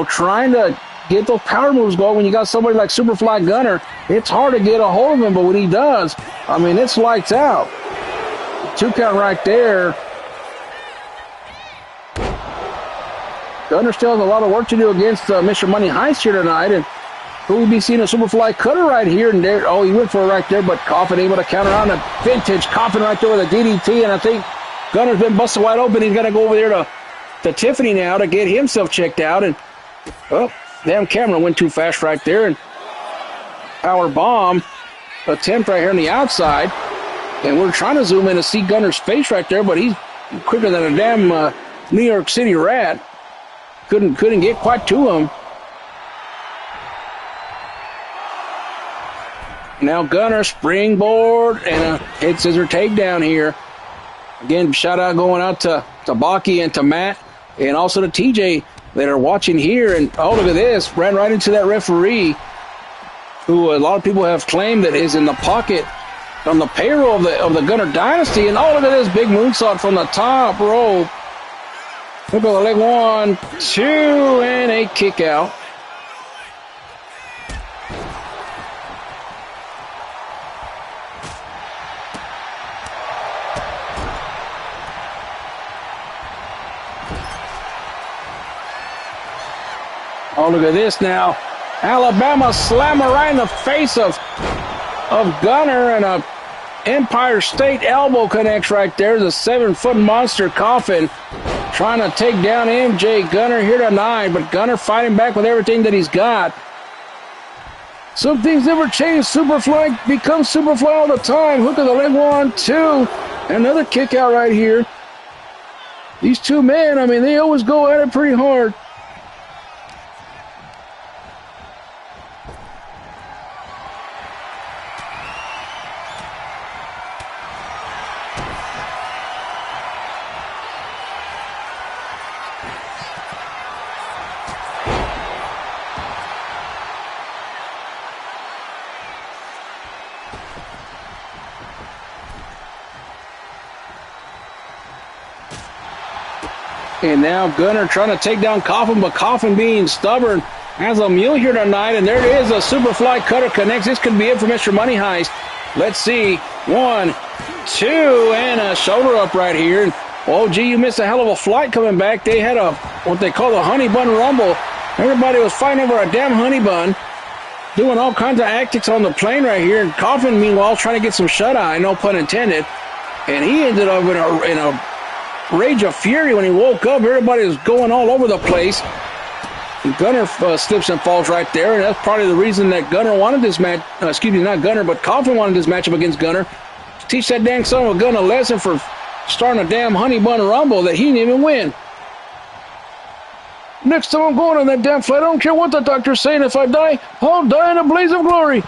Trying to get those power moves going. When you got somebody like Superfly Gunner, it's hard to get a hold of him, but when he does, it's lights out. 2 count right there. Gunner still has a lot of work to do against Mr. Money Heist here tonight, and who will be seeing a Superfly Cutter right here and there. He went for it right there, but Coffin able to counter on a vintage Coffin right there with a DDT, and I think Gunner's been busted wide open. He's got to go over there to Tiffany now to get himself checked out, and damn camera went too fast right there, and power bomb attempt right here on the outside, and we're trying to zoom in to see Gunner's face right there, but he's quicker than a damn New York City rat. Couldn't get quite to him. Now Gunner springboard and a head scissor takedown here. Again, shout out going out to Baki and to Matt and also to TJ that are watching here. And look at this, ran right into that referee who a lot of people have claimed that is in the pocket on the payroll of the Gunner Dynasty. And look at this big moonsault from the top rope. Look at the leg, 1, 2, and a kick out. Look at this now. Alabama slammer right in the face of Gunner, and a Empire State elbow connects right there. There's a 7-foot monster Coffin trying to take down MJ Gunner here tonight, but Gunner fighting back with everything that he's got. Some things never change. Superfly becomes Superfly all the time. Hook of the leg, 1, 2. Another kick out right here. These two men, they always go at it pretty hard. And now Gunner trying to take down Coffin, but Coffin being stubborn has a mule here tonight. And there it is, a Superfly Cutter connects. This could be it for Mr. Money Heist. Let's see. 1, 2, and a shoulder up right here. And, you missed a hell of a flight coming back. They had what they call a honey bun rumble. Everybody was fighting over a damn honey bun, doing all kinds of antics on the plane right here. And Coffin, meanwhile, trying to get some shut-eye, no pun intended. And he ended up in a rage of fury when he woke up. Everybody was going all over the place. And Gunner slips and falls right there, and that's probably the reason that Gunner wanted this match. Not Gunner, but Coffin wanted this matchup against Gunner. Teach that dang son of a gun a lesson for starting a damn honey bun rumble that he didn't even win. Next time I'm going on that damn flight, I don't care what the doctor's saying. If I die, I'll die in a blaze of glory.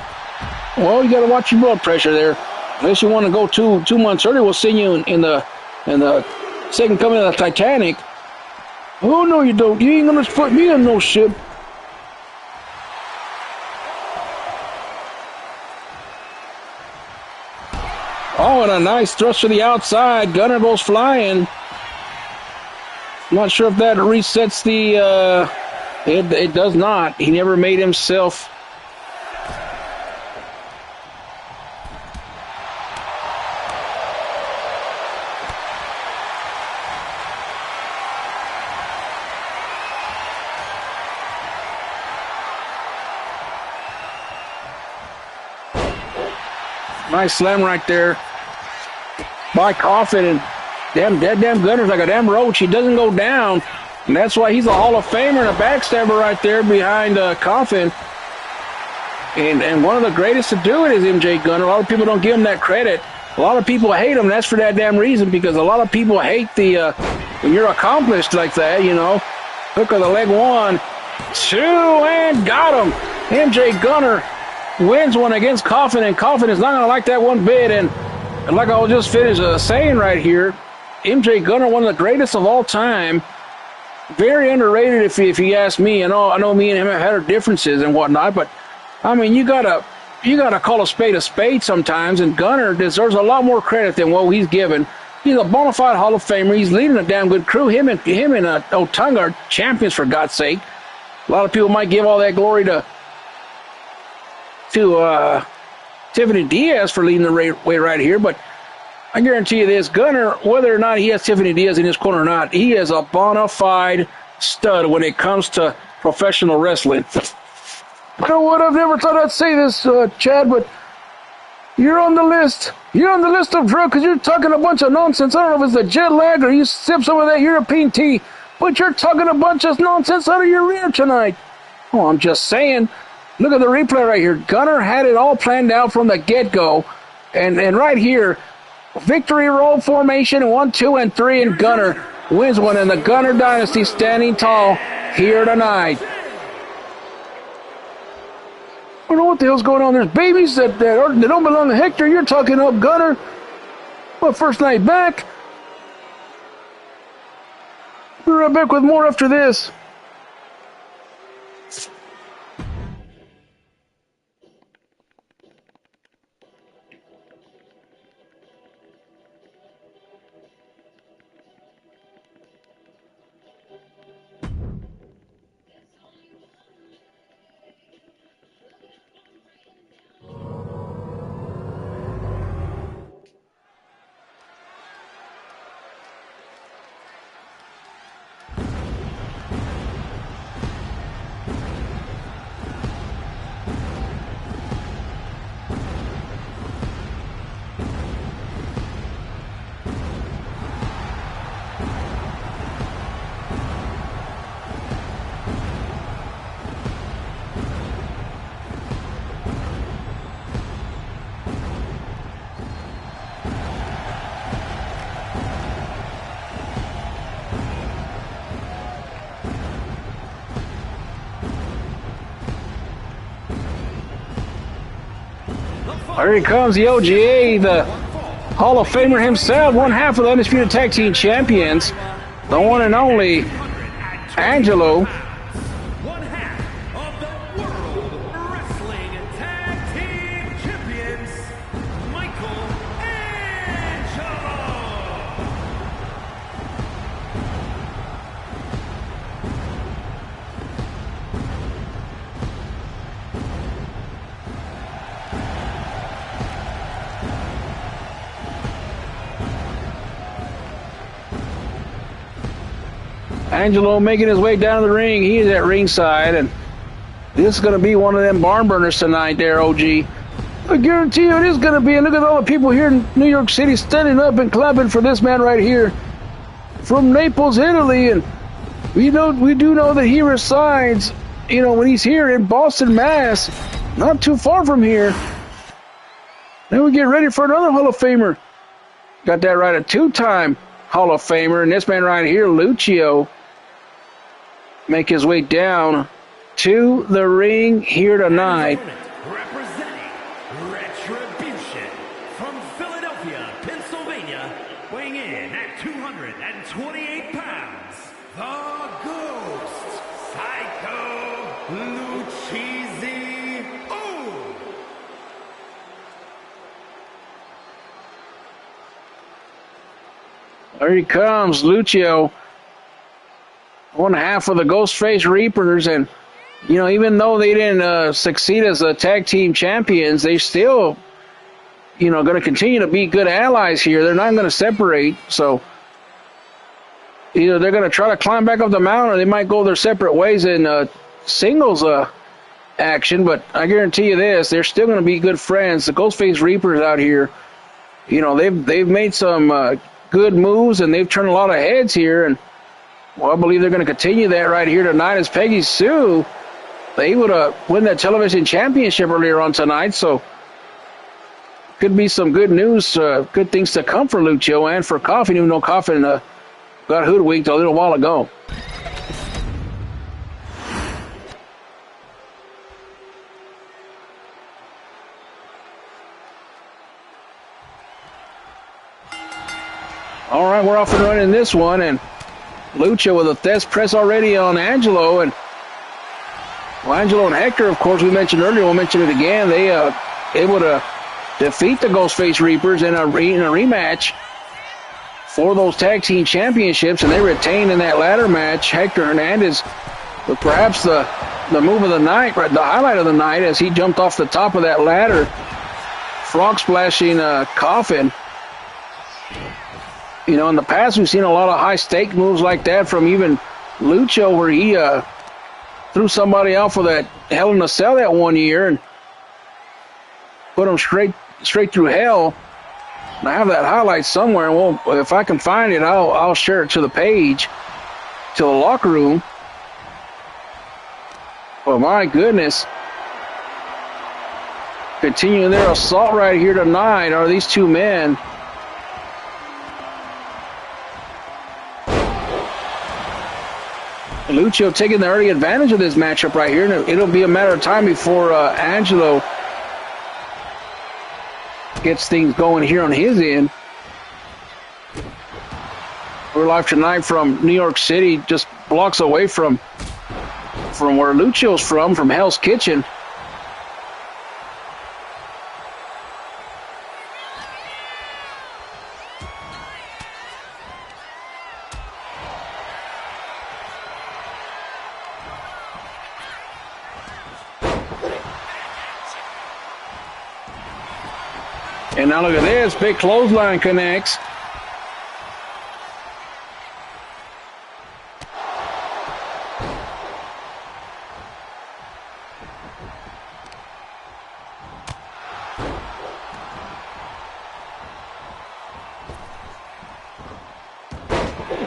Well, you got to watch your blood pressure there. Unless you want to go 2 months early, we'll see you in the second coming of the Titanic. Oh, no, you don't. You ain't going to put me in no ship. Oh, and a nice thrust to the outside. Gunner goes flying. I'm not sure if that resets the... It does not. He never made himself... Nice slam right there by Coffin, and damn Gunner's like a damn roach. He doesn't go down, and that's why he's a Hall of Famer and a backstabber right there behind Coffin. And one of the greatest to do it is MJ Gunner. A lot of people don't give him that credit. A lot of people hate him, and that's for that damn reason, because a lot of people hate the when you're accomplished like that, you know. Hook of the leg, 1, 2, and got him. MJ Gunner wins one against Coffin, and Coffin is not going to like that one bit. And like I was just finished saying right here, MJ Gunner, one of the greatest of all time, very underrated if you ask me. I know me and him have had our differences and whatnot, but I mean you gotta call a spade sometimes, and Gunner deserves a lot more credit than what he's given. He's a bona fide Hall of Famer. He's leading a damn good crew. Him and Otunga are champions, for God's sake. A lot of people might give all that glory to Tiffany Diaz for leading the way right here, but I guarantee you this, Gunner, whether or not he has Tiffany Diaz in his corner or not, he is a bona fide stud when it comes to professional wrestling. You know what? I've never thought I'd say this, Chad, but you're on the list. You're on the list of drugs because you're talking a bunch of nonsense. I don't know if it's the jet lag or you sip some of that European tea, but you're talking a bunch of nonsense out of your rear tonight. Oh, I'm just saying. Look at the replay right here. Gunner had it all planned out from the get-go. And right here, victory roll formation, 1, 2, and 3, and Gunner wins one. And the Gunner Dynasty standing tall here tonight. I don't know what the hell's going on. There's babies that don't belong to Hector. You're talking up Gunner. Well, first night back. We're right back with more after this. Here he comes, the OGA, the Hall of Famer himself, one half of the Undisputed Tag Team Champions, the one and only Angelo. One half of the World Wrestling Tag Team Champions, Michael Angelo. Angelo making his way down to the ring. He is at ringside, and this is going to be one of them barn burners tonight there, OG. I guarantee you it is going to be. And look at all the people here in New York City standing up and clapping for this man right here from Naples, Italy. And we do know that he resides, when he's here in Boston, Mass, not too far from here. Then we get ready for another Hall of Famer. Got that right, a two-time Hall of Famer. And this man right here, Lucio, make his way down to the ring here tonight. Representing Retribution from Philadelphia, Pennsylvania, weighing in at 228 pounds, the Ghost, Psycho Lucchese. There he comes, Lucio. One half of the Ghostface Reapers, and even though they didn't succeed as tag team champions, they still, going to continue to be good allies here. They're not going to separate, so either they're going to try to climb back up the mountain, or they might go their separate ways in singles action. But I guarantee you this: they're still going to be good friends. The Ghostface Reapers out here, they've made some good moves, and they've turned a lot of heads here, and well, I believe they're going to continue that right here tonight as Peggy Sue, they would win that television championship earlier on tonight, so could be some good news, good things to come for Lucio and for Coffin, even though Coffin got hoodwinked a little while ago. All right, we're off and running this one, and Lucio with a death press already on Angelo, and Angelo and Hector, of course, we mentioned earlier, we'll mention it again, they able to defeat the Ghostface Reapers in a rematch for those tag team championships, and they retained in that ladder match. Hector Hernandez with perhaps the move of the night, right, the highlight of the night, as he jumped off the top of that ladder, frog splashing Coffin. In the past, we've seen a lot of high-stake moves like that from even Lucio, where he threw somebody off with that Hell in a Cell that one year and put him straight through hell. And I have that highlight somewhere, and if I can find it, I'll share it to the page, to the locker room. But my goodness. Continuing their assault right here tonight are these two men. Lucio taking the early advantage of this matchup right here, and it'll be a matter of time before Angelo gets things going here on his end. We're live tonight from New York City, just blocks away from where Lucio's from Hell's Kitchen. And now look at this, big clothesline connects.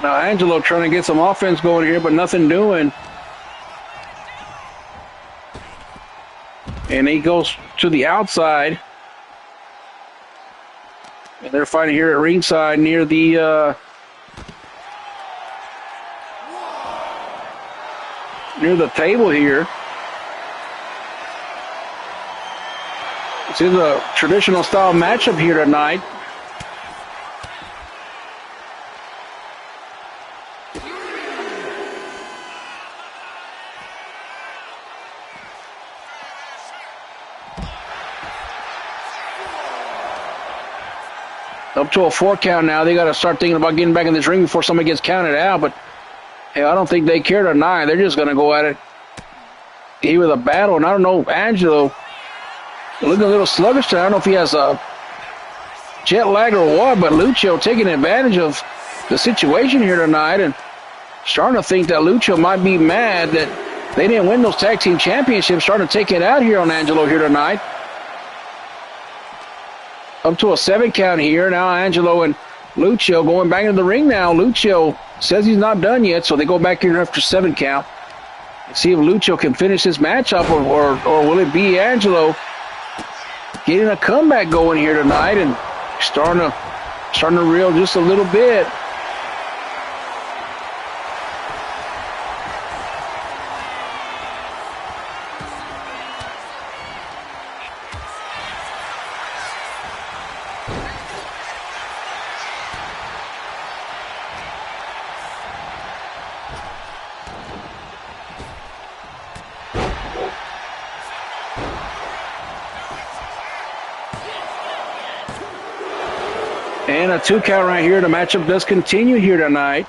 Now Angelo trying to get some offense going here, but nothing doing. And he goes to the outside. And they're fighting here at ringside near the table here. This is a traditional style matchup here tonight. Up to a 4 count now. They got to start thinking about getting back in this ring before somebody gets counted out. But hey, I don't think they care tonight. They're just going to go at it here with a battle. And I don't know, Angelo looking a little sluggish tonight. I don't know if he has a jet lag or what, but Lucio taking advantage of the situation here tonight and starting to think that Lucio might be mad that they didn't win those tag team championships, starting to take it out here on Angelo here tonight. Up to a 7 count here. Now Angelo and Lucio going back into the ring now. Lucio says he's not done yet, so they go back here after 7 count. See if Lucio can finish this matchup, or will it be Angelo getting a comeback going here tonight and starting to reel just a little bit. And a 2 count right here. The matchup does continue here tonight.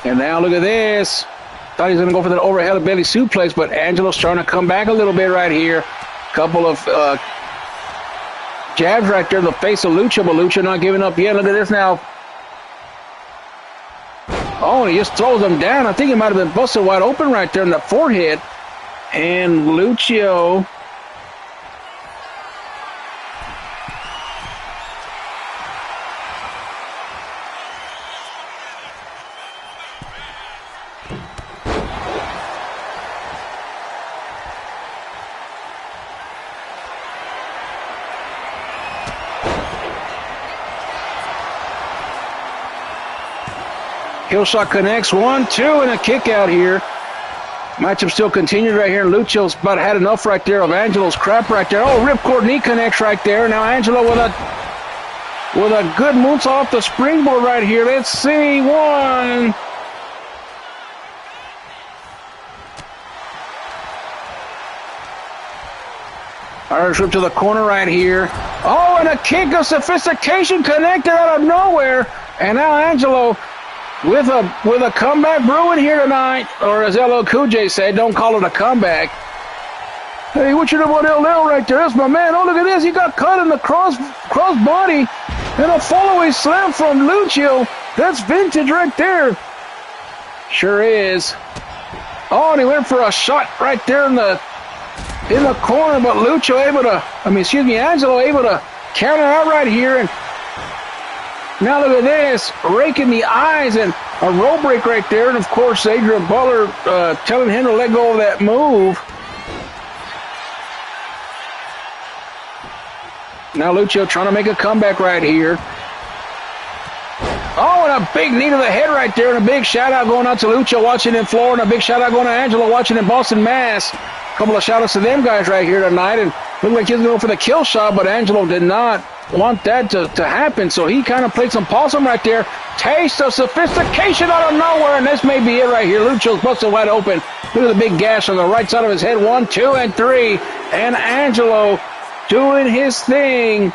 And now look at this. Thought he was going to go for that overhead belly suplex, but Angelo's trying to come back a little bit right here. Couple of jabs right there in the face of Lucha, but Lucha not giving up yet. Look at this now. Oh, and he just throws him down. I think he might have been busted wide open right there in the forehead. And Lucio... Heel shot connects, 1, 2, and a kick out here. Matchup still continued right here. Lucio's about had enough right there of Angelo's crap right there. Oh, ripcord knee connects right there. Now Angelo with a good moonsault off the springboard right here. Let's see, 1. Irish whip to the corner right here. Oh, and a kick of sophistication connected out of nowhere. And now Angelo with a comeback brewing here tonight, or as LL Cool J said, don't call it a comeback. Hey, what you know about LL right there? That's my man. Oh, look at this. He got cut in the cross body, and a follow-away slam from Lucio. That's vintage right there. Sure is. Oh, and he went for a shot right there in the corner, but Lucio Angelo able to counter out right here. And now look at this, raking the eyes and a roll break right there. And, of course, Adrian Butler telling him to let go of that move. Now Lucio trying to make a comeback right here. Oh, and a big knee to the head right there. And a big shout-out going out to Lucio watching in Florida. And a big shout-out going to Angelo watching in Boston, Mass. A couple of shout-outs to them guys right here tonight. And looked like he was going for the kill shot, but Angelo did not want that to happen, so he kind of played some possum right there. Taste of sophistication out of nowhere, and this may be it right here. Lucio's busted wide open. Look at the big gash on the right side of his head. 1, 2, and 3. And Angelo doing his thing.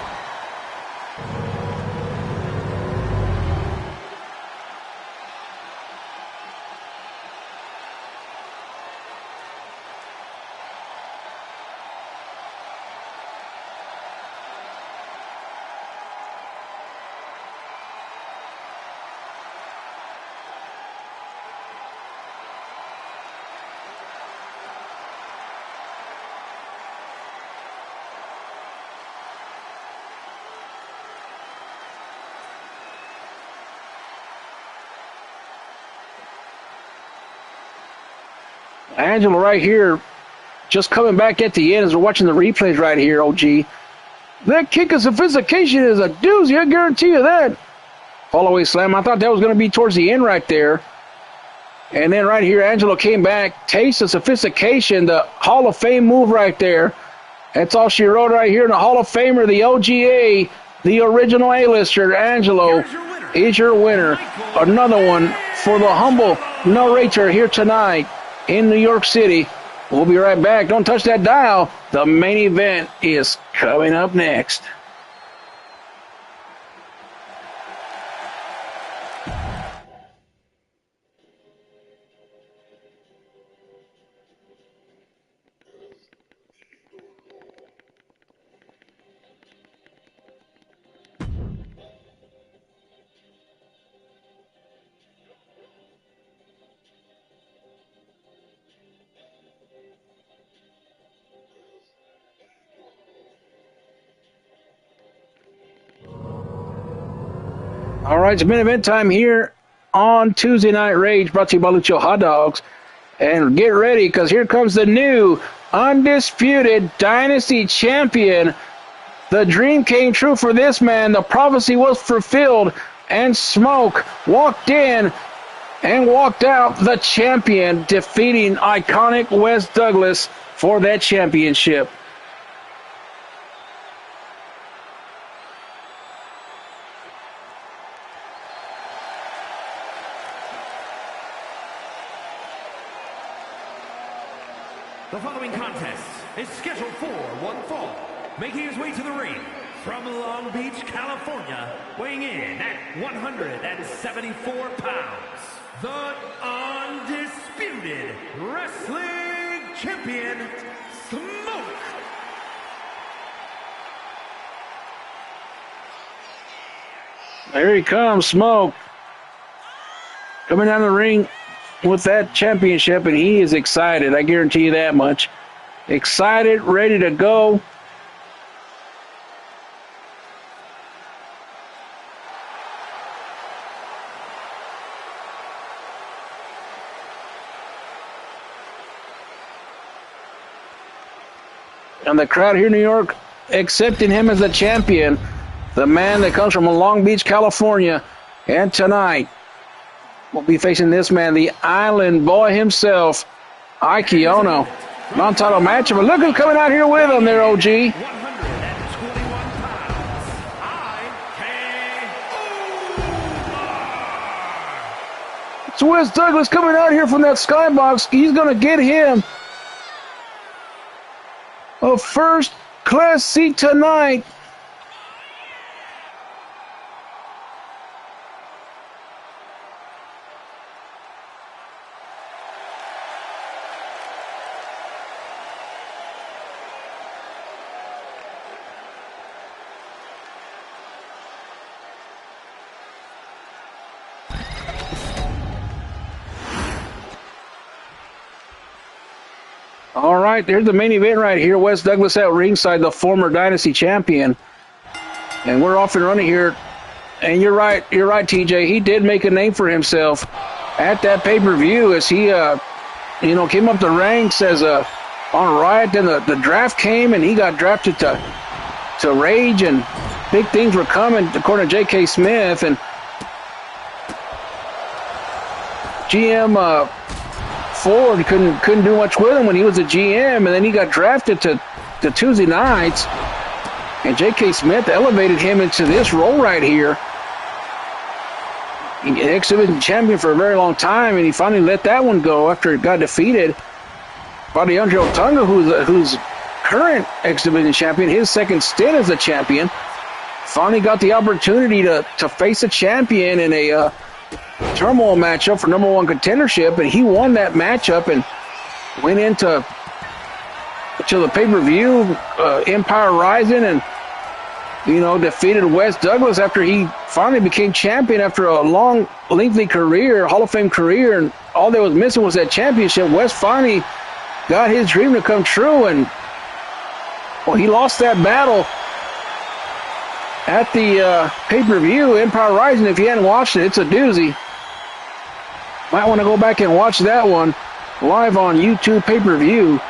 Angelo right here just coming back at the end as we're watching the replays right here, OG. That kick of sophistication is a doozy, I guarantee you that. Follow-away slam. I thought that was going to be towards the end right there. And then right here, Angelo came back. Taste of sophistication, the Hall of Fame move right there. That's all she wrote right here in the Hall of Famer, the OGA, the original A-lister, Angelo is your winner. Another one for the humble narrator here tonight in New York City. We'll be right back. Don't touch that dial. The main event is coming up next. All right, it's main event time here on Tuesday Night Rage, brought to you by Lucho Hot Dogs. And get ready, because here comes the new undisputed Dynasty Champion. The dream came true for this man. The prophecy was fulfilled, and Smoke walked in and walked out the champion, defeating iconic Wes Douglas for that championship. The following contest is scheduled for one fall. Making his way to the ring from Long Beach, California, weighing in at 174 pounds, the undisputed wrestling champion, Smoke. There he comes, Smoke. Coming down the ring with that championship, and he is excited. I guarantee you that much. Excited, ready to go. And the crowd here in New York accepting him as the champion, the man that comes from Long Beach, California. And tonight, we'll be facing this man, the Island Boy himself, Ike Ono. Non-title match, but look who's coming out here with him there, OG. 121 pounds, It's Wes Douglas coming out here from that skybox. He's going to get him a first-class seat tonight. All right, there's the main event right here. Wes Douglas at ringside, the former Dynasty champion. And we're off and running here. And you're right, TJ. He did make a name for himself at that pay-per-view as he, came up the ranks as on Riot. Then the draft came, and he got drafted to Rage, and big things were coming, according to J.K. Smith. And GM Ford couldn't do much with him when he was a GM, and then he got drafted to Tuesday nights, and J.K. Smith elevated him into this role right here. He X-Division champion for a very long time, and he finally let that one go after it got defeated by Leandro Tunga, who's current X-Division champion, his second stint as a champion. Finally got the opportunity to face a champion in a turmoil matchup for number one contendership, and he won that matchup and went into the pay-per-view Empire Rising, and defeated Wes Douglas after he finally became champion after a long, lengthy career, Hall of Fame career, and all that was missing was that championship. Wes finally got his dream to come true, and he lost that battle at the pay-per-view Empire Rising. If you hadn't watched it, it's a doozy. Might want to go back and watch that one live on YouTube pay-per-view.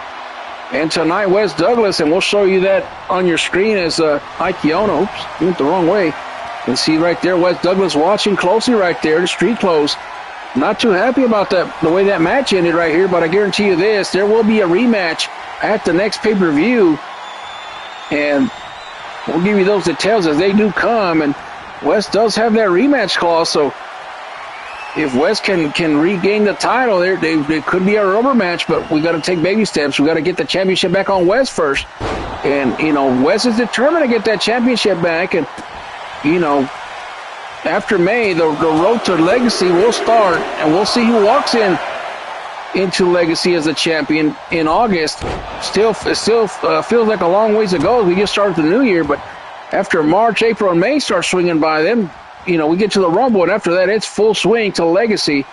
And tonight, Wes Douglas, and we'll show you that on your screen as Ike Ono. Oops, went the wrong way. You can see right there, Wes Douglas watching closely right there, the street clothes. Not too happy about the way that match ended right here, but I guarantee you this, there will be a rematch at the next pay-per-view. And we'll give you those details as they do come. And Wes does have that rematch clause, so if Wes can regain the title, there could be a rubber match, but we got to take baby steps. We got to get the championship back on Wes first. And, Wes is determined to get that championship back. And, after May, the road to Legacy will start, and we'll see who walks into Legacy as a champion in August. It still feels like a long ways to go. We just started the new year, but after March, April, and May start swinging by them, we get to the Rumble, and after that, it's full swing to Legacy.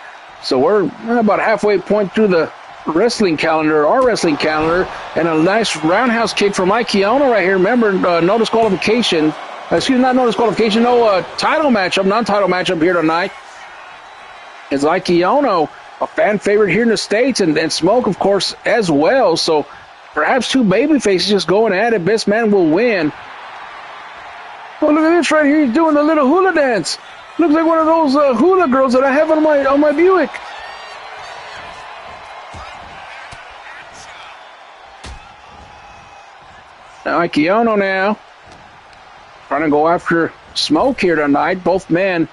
So we're about halfway point through the wrestling calendar, our wrestling calendar, and a nice roundhouse kick from Ike Ono right here. Remember, no disqualification. Not no disqualification, no title matchup, non-title matchup here tonight. It's Ike Ono, a fan favorite here in the States, and Smoke, of course, as well. So perhaps two baby faces just going at it. Best man will win. Oh, look at this right here. He's doing the little hula dance. Looks like one of those hula girls that I have on my Buick. Now Ike Ono now trying to go after Smoke here tonight. Both men,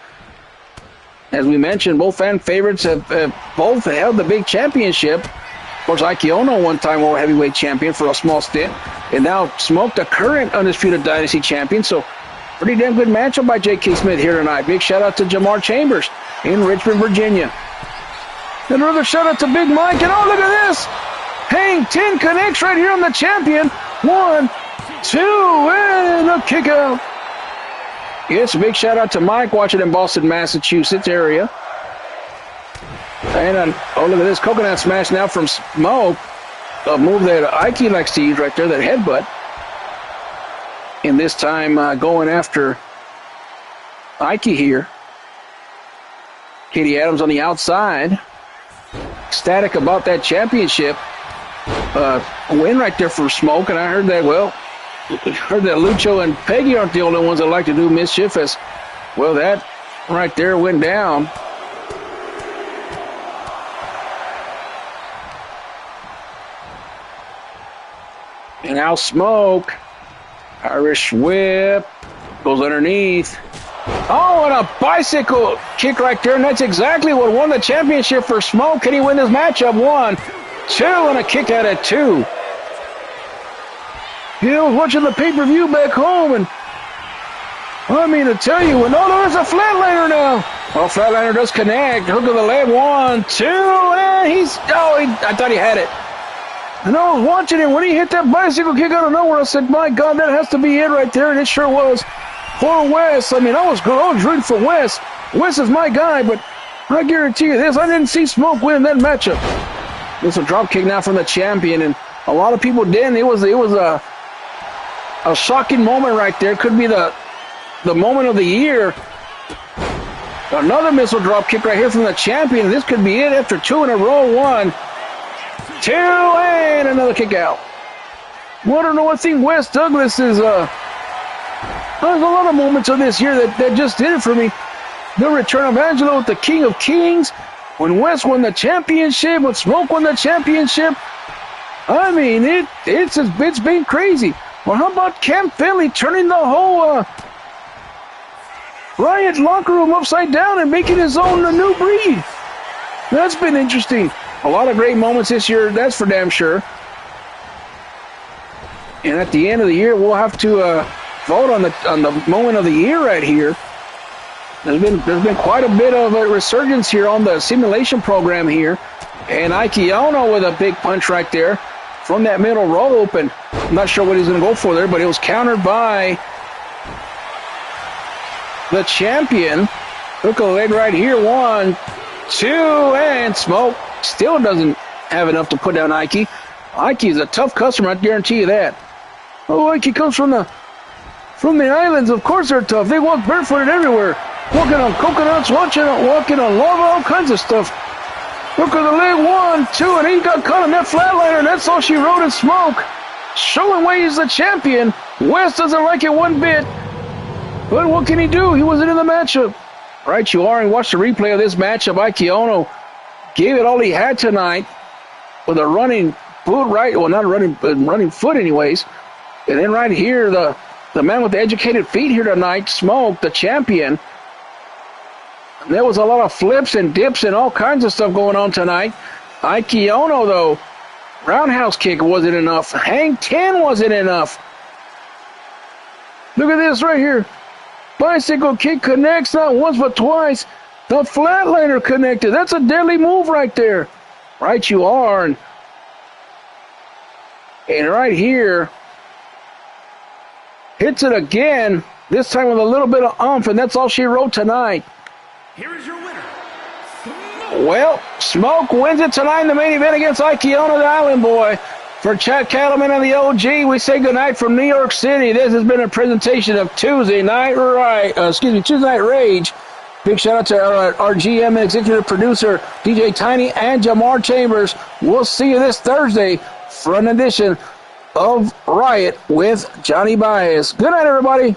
as we mentioned, both fan favorites have both held the big championship. Of course, Ike Ono, one-time world heavyweight champion for a small stint, and now Smoke, the current undisputed Dynasty champion. So, pretty damn good matchup by J.K. Smith here tonight. Big shout-out to Jamar Chambers in Richmond, Virginia. Another shout-out to Big Mike, and oh, look at this! Hang 10 connects right here on the champion. 1, 2, and a kick out. Yes, a big shout-out to Mike watching in Boston, Massachusetts area. And oh, look at this coconut smash now from Smoke. A move that Ike likes to use right there, that headbutt. And this time going after Ike here. Katie Adams on the outside. Ecstatic about that championship win right there for Smoke. And I heard that, Lucho and Peggy aren't the only ones that like to do mischief. As well, that right there went down. And now Smoke, Irish whip, goes underneath. Oh, and a bicycle kick right there, and that's exactly what won the championship for Smoke. Can he win this matchup? 1, 2, and a kick out at 2. You know, I was watching the pay-per-view back home, and I mean to tell you, and there's a flatliner now. Well, flatliner does connect. Hook of the leg, 1, 2, and I thought he had it. And I was watching him when he hit that bicycle kick out of nowhere. I said, my God, that has to be it right there. And it sure was for Wes. I mean, I was rooting for Wes. Wes is my guy, but I guarantee you this, I didn't see Smoke win that matchup. It's a drop kick now from the champion, and a lot of people didn't. It was a shocking moment right there. Could be the moment of the year. Another missile drop kick right here from the champion. This could be it after 2 in a row. 1, 2, and another kick out. Well, I don't know. I think Wes Douglas is, there's a lot of moments of this year that just did it for me. The return of Angelo with the King of Kings. When Wes won the championship, when Smoke won the championship. I mean, it's been crazy. Well, how about Camp Finley turning the whole Riot locker room upside down and making his own a new breed? That's been interesting. A lot of great moments this year, that's for damn sure. And at the end of the year, we'll have to vote on the moment of the year right here. There's been quite a bit of a resurgence here on the simulation program here. And Ike Ono with a big punch right there from that middle rope. And I'm not sure what he's going to go for there, but it was countered by the champion. Hook of the leg right here. 1, 2, and Smoke still doesn't have enough to put down Ike. Ike is a tough customer, I guarantee you that. Oh, Ike comes from the islands. Of course they're tough. They walk barefooted everywhere. Walking on coconuts, walking on lava, all kinds of stuff. Look at the leg, 1, 2, and he got caught in that flatliner, and that's all she wrote in Smoke. Showing why he's the champion. Wes doesn't like it one bit. But what can he do? He wasn't in the matchup. Right you are, and watch the replay of this matchup. Ike Ono gave it all he had tonight with a running boot right, well, not a running foot anyways. And then right here, the man with the educated feet here tonight, Smoke, the champion. There was a lot of flips and dips and all kinds of stuff going on tonight. Ike Ono, though, roundhouse kick wasn't enough. Hang 10 wasn't enough. Look at this right here. Bicycle kick connects not once but twice. The flatliner connected. That's a deadly move right there. Right you are. And right here, hits it again, this time with a little bit of oomph, and that's all she wrote tonight. Here is your winner, Well, Smoke wins it tonight in the main event against Ike Ono, the Island Boy. For Chad Cattleman and the OG, we say goodnight from New York City. This has been a presentation of Tuesday Night Rage. Big shout out to our GM and executive producer, DJ Tiny and Jamar Chambers. We'll see you this Thursday for an edition of Riot with Johnny Baez. Good night, everybody.